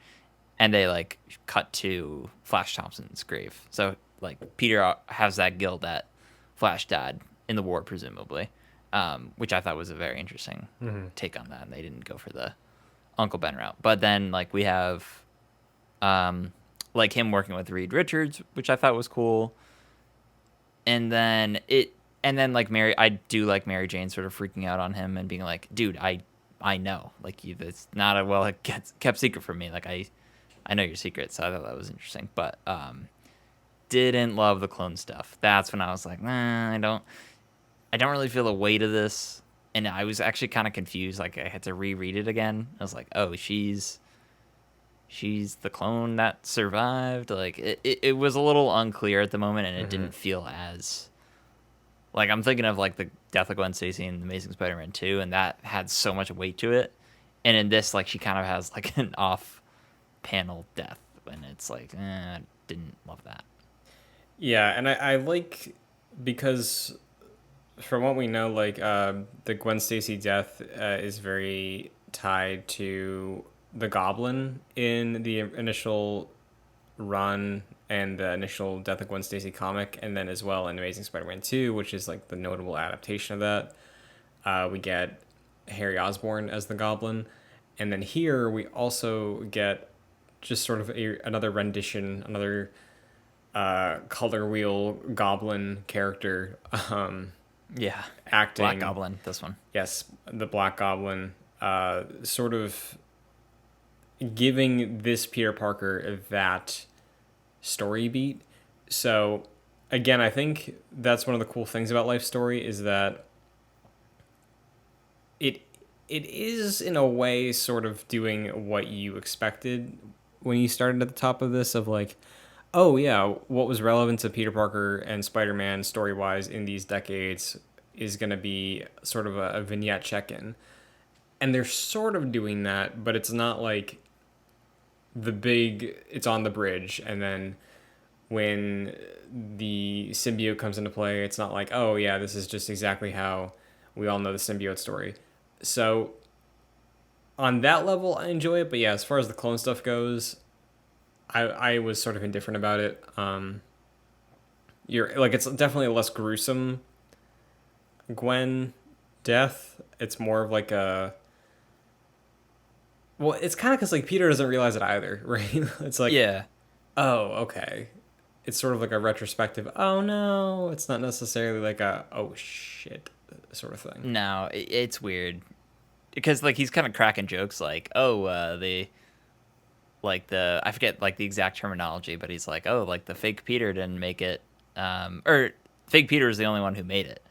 And they, like, cut to Flash Thompson's grave. So, like, Peter has that guilt that Flash died in the war, presumably, which I thought was a very interesting take on that. And they didn't go for the Uncle Ben route. But then, like, we have, like, him working with Reed Richards, which I thought was cool. And then like I do like Mary Jane sort of freaking out on him and being like, dude, I know, like, it's not a well kept secret from me. Like, I know your secret. So I thought that was interesting, but, didn't love the clone stuff. That's when I was like, nah, I don't really feel the weight of this. And I was actually kind of confused. Like, I had to reread it again. I was like, oh, she's the clone that survived. Like, it was a little unclear at the moment, and it didn't feel as, like, I'm thinking of, like, the death of Gwen Stacy in Amazing Spider-Man 2, and that had so much weight to it. And in this, like, she kind of has, like, an off-panel death, and it's like, I didn't love that. Yeah, and I like because from what we know, like the Gwen Stacy death is very tied to the Goblin in the initial run and the initial Death of Gwen Stacy comic, and then as well in Amazing Spider-Man 2, which is like the notable adaptation of that. We get Harry Osborn as the Goblin, and then here we also get just sort of another rendition, another color wheel Goblin character Yeah. acting. Black Goblin, this one. Yes, the Black Goblin, sort of giving this Peter Parker that story beat. So again, I think that's one of the cool things about Life Story is that it is in a way sort of doing what you expected when you started at the top of this of like, oh yeah, what was relevant to Peter Parker and Spider-Man story-wise in these decades is going to be sort of a vignette check-in. And they're sort of doing that, but it's not like it's on the bridge, and then when the symbiote comes into play, it's not like, oh yeah, this is just exactly how we all know the symbiote story. So on that level, I enjoy it, but yeah, as far as the clone stuff goes, I was sort of indifferent about it. You're like, it's definitely a less gruesome Gwen death. It's more of like well, it's kind of because like Peter doesn't realize it either, right? It's like, Yeah. oh, okay. it's sort of like a retrospective, oh no, it's not necessarily like a oh shit sort of thing. No, it's weird because like he's kind of cracking jokes like, oh, the like the I forget like the exact terminology, but he's like, oh, like the fake Peter didn't make it, or fake Peter is the only one who made it,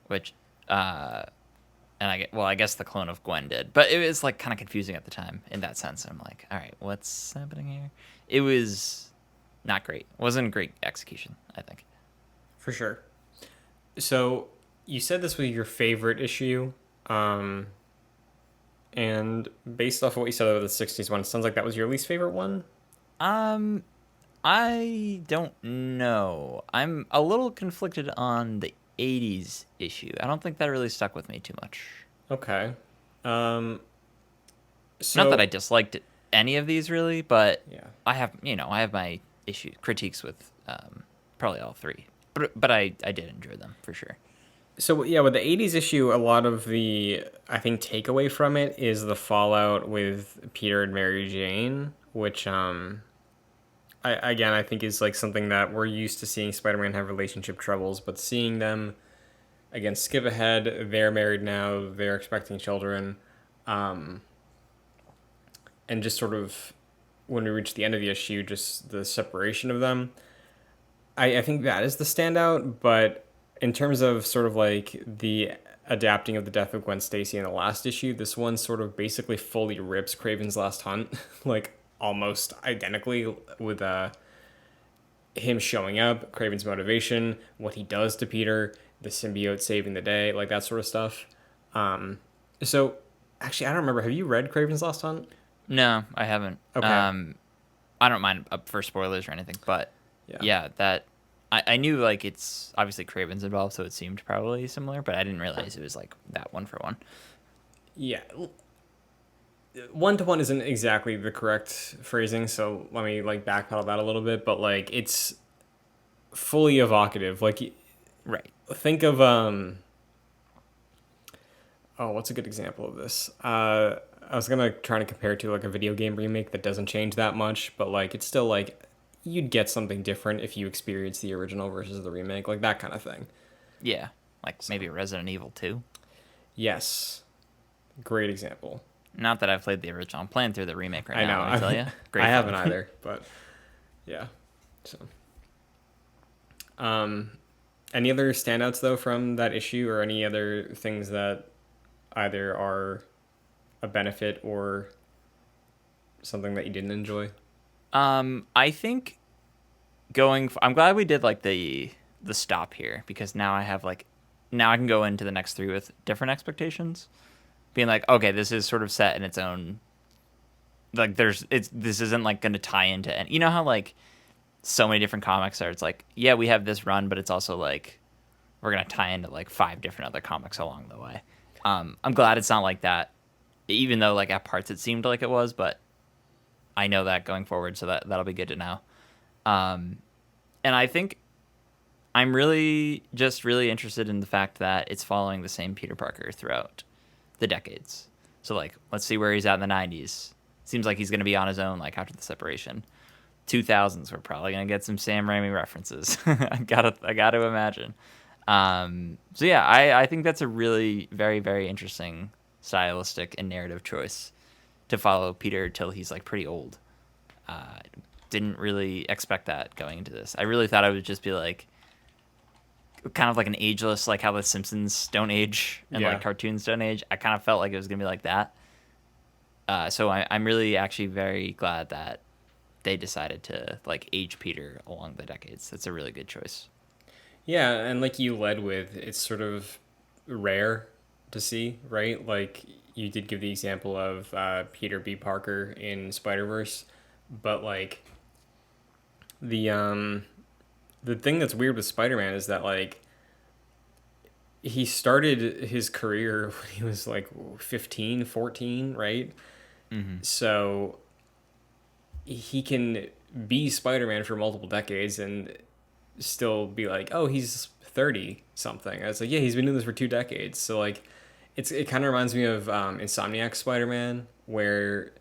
which, and I guess the clone of Gwen did, but it was like kind of confusing at the time in that sense. I'm like, all right, what's happening here? It was not great. It wasn't a great execution, I think. For sure. So you said this was your favorite issue, um, and based off of what you said about the '60s one, it sounds like that was your least favorite one. Um, I don't know. I'm a little conflicted on the '80s issue. I don't think that really stuck with me too much. Okay. Um, Not that I so disliked any of these really, but yeah. I have my issue critiques with probably all three. But I did enjoy them for sure. So yeah, with the '80s issue, a lot of the I think takeaway from it is the fallout with Peter and Mary Jane, which I think is like something that we're used to seeing Spider-Man have relationship troubles, but seeing them again skip ahead, they're married now, they're expecting children, um, and just sort of when we reach the end of the issue, just the separation of them. I think that is the standout, but in terms of sort of like the adapting of the death of Gwen Stacy in the last issue, this one sort of basically fully rips Craven's Last Hunt, like almost identically with him showing up, Craven's motivation, what he does to Peter, the symbiote saving the day, like that sort of stuff. So actually, I don't remember. Have you read Craven's Last Hunt? No, I haven't. Okay. I don't mind up for spoilers or anything, but Yeah. yeah, that I knew like it's obviously Craven's involved, so it seemed probably similar, but I didn't realize it was like that one for one. Yeah. One to one isn't exactly the correct phrasing, so let me like backpedal that a little bit, but like it's fully evocative. Like Right. think of oh, what's a good example of this? I was gonna try to compare it to like a video game remake that doesn't change that much, but like it's still like you'd get something different if you experience the original versus the remake, like that kind of thing. Yeah. Like So maybe Resident Evil 2. yes, great example. Not that I've played the original. I'm playing through the remake right I know. now, let me tell you. Great I haven't fun. either, but yeah. So, um, any other standouts though from that issue, or any other things that either are a benefit or something that you didn't enjoy? I think I'm glad we did like the stop here because now I have like now I can go into the next three with different expectations. Being like, okay, this is sort of set in its own like this isn't like going to tie into any, you know how like so many different comics are, it's like, yeah, we have this run, but it's also like we're going to tie into like five different other comics along the way. I'm glad it's not like that, even though like at parts it seemed like it was, but I know that going forward, so that'll be good to know. Um, and I think I'm really interested in the fact that it's following the same Peter Parker throughout the decades. So like, let's see where he's at in the '90s. Seems like he's going to be on his own like after the separation. 2000s, we're probably going to get some Sam Raimi references. I gotta imagine. So yeah, I think that's a really very very interesting stylistic and narrative choice to follow Peter till he's like pretty old. Uh, didn't really expect that going into this. I really thought it would just be like kind of like an ageless, like how the Simpsons don't age and Yeah. like cartoons don't age. I kind of felt like it was gonna be like that. So I'm really actually very glad that they decided to like age Peter along the decades. That's a really good choice. Yeah, and like you led with, it's sort of rare to see, right? Like you did give the example of Peter B. Parker in Spider Verse, but like the um the thing that's weird with Spider Man is that like he started his career when he was like 15, 14, right? Mm-hmm. So he can be Spider Man for multiple decades and still be like, oh, he's 30 something. I was like, yeah, he's been doing this for 2 decades. So like, it kind of reminds me of Insomniac Spider Man, where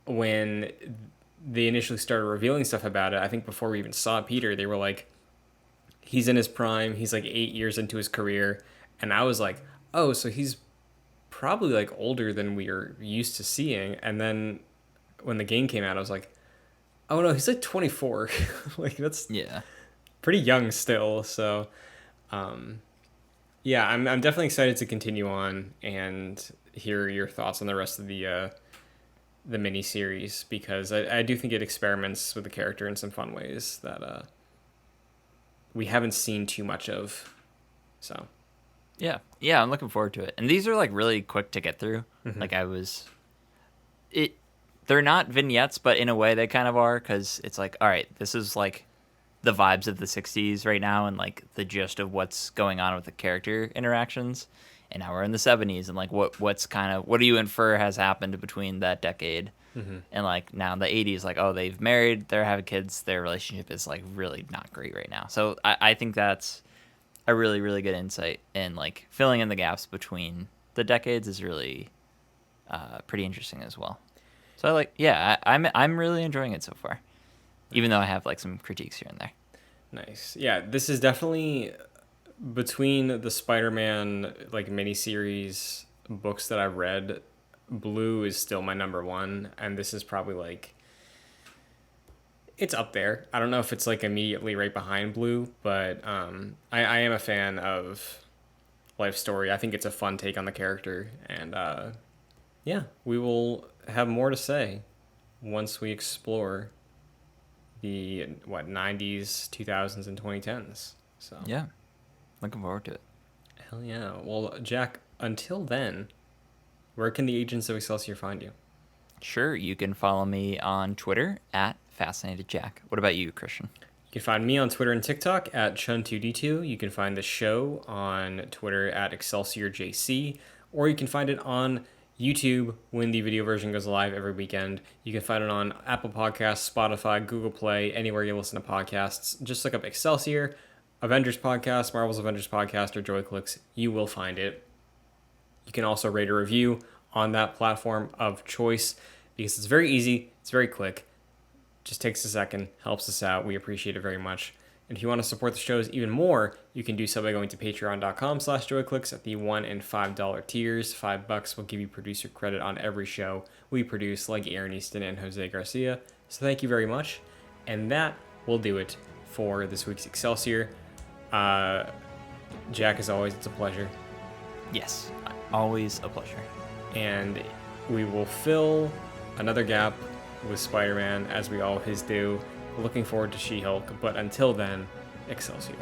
when they initially started revealing stuff about it, I think before we even saw Peter, they were like, he's in his prime. He's like 8 years into his career. And I was like, oh, so he's probably like older than we are used to seeing. And then when the game came out, I was like, oh no, he's like 24. Like that's Yeah. pretty young still. So, yeah, I'm definitely excited to continue on and hear your thoughts on the rest of the mini series, because I do think it experiments with the character in some fun ways that we haven't seen too much of. So Yeah. Yeah, I'm looking forward to it. And these are like really quick to get through. Like they're not vignettes, but in a way they kind of are, because it's like, all right, this is like the vibes of the 60s right now and like the gist of what's going on with the character interactions. And now we're in the 70s, and like what do you infer has happened between that decade and like now the 80s? Like, oh, they've married, they're having kids, their relationship is like really not great right now. So I think that's a really, really good insight, and like filling in the gaps between the decades is really pretty interesting as well. So I'm really enjoying it so far, even though I have like some critiques here and there. nice. Yeah, this is definitely between the Spider-Man like miniseries books that I've read. Blue is still my number one, and this is probably like it's up there. I don't know if it's like immediately right behind Blue, but I am a fan of Life Story. I think it's a fun take on the character, and yeah, we will have more to say once we explore the 90s, 2000s, and 2010s. So Yeah, looking forward to it. hell yeah. Well, Jack, until then, where can the agents of Excelsior find you? Sure, you can follow me on Twitter at FascinatedJack. What about you, Christian? You can find me on Twitter and TikTok at Chun2D2. You can find the show on Twitter at ExcelsiorJC, or you can find it on YouTube when the video version goes live every weekend. You can find it on Apple Podcasts, Spotify, Google Play, anywhere you listen to podcasts. Just look up Excelsior, Avengers Podcast, Marvel's Avengers Podcast, or JoyClicks. You will find it. You can also rate a review on that platform of choice, because it's very easy, it's very quick. Just takes a second, helps us out. We appreciate it very much. And if you want to support the shows even more, you can do so by going to patreon.com/joyclicks at the $1 and $5 tiers. $5 will give you producer credit on every show we produce, like Aaron Easton and Jose Garcia. So thank you very much. And that will do it for this week's Excelsior. Jack, as always, it's a pleasure. Yes, always a pleasure. And we will fill another gap with Spider-Man, as we always do. Looking forward to She-Hulk, but until then, Excelsior.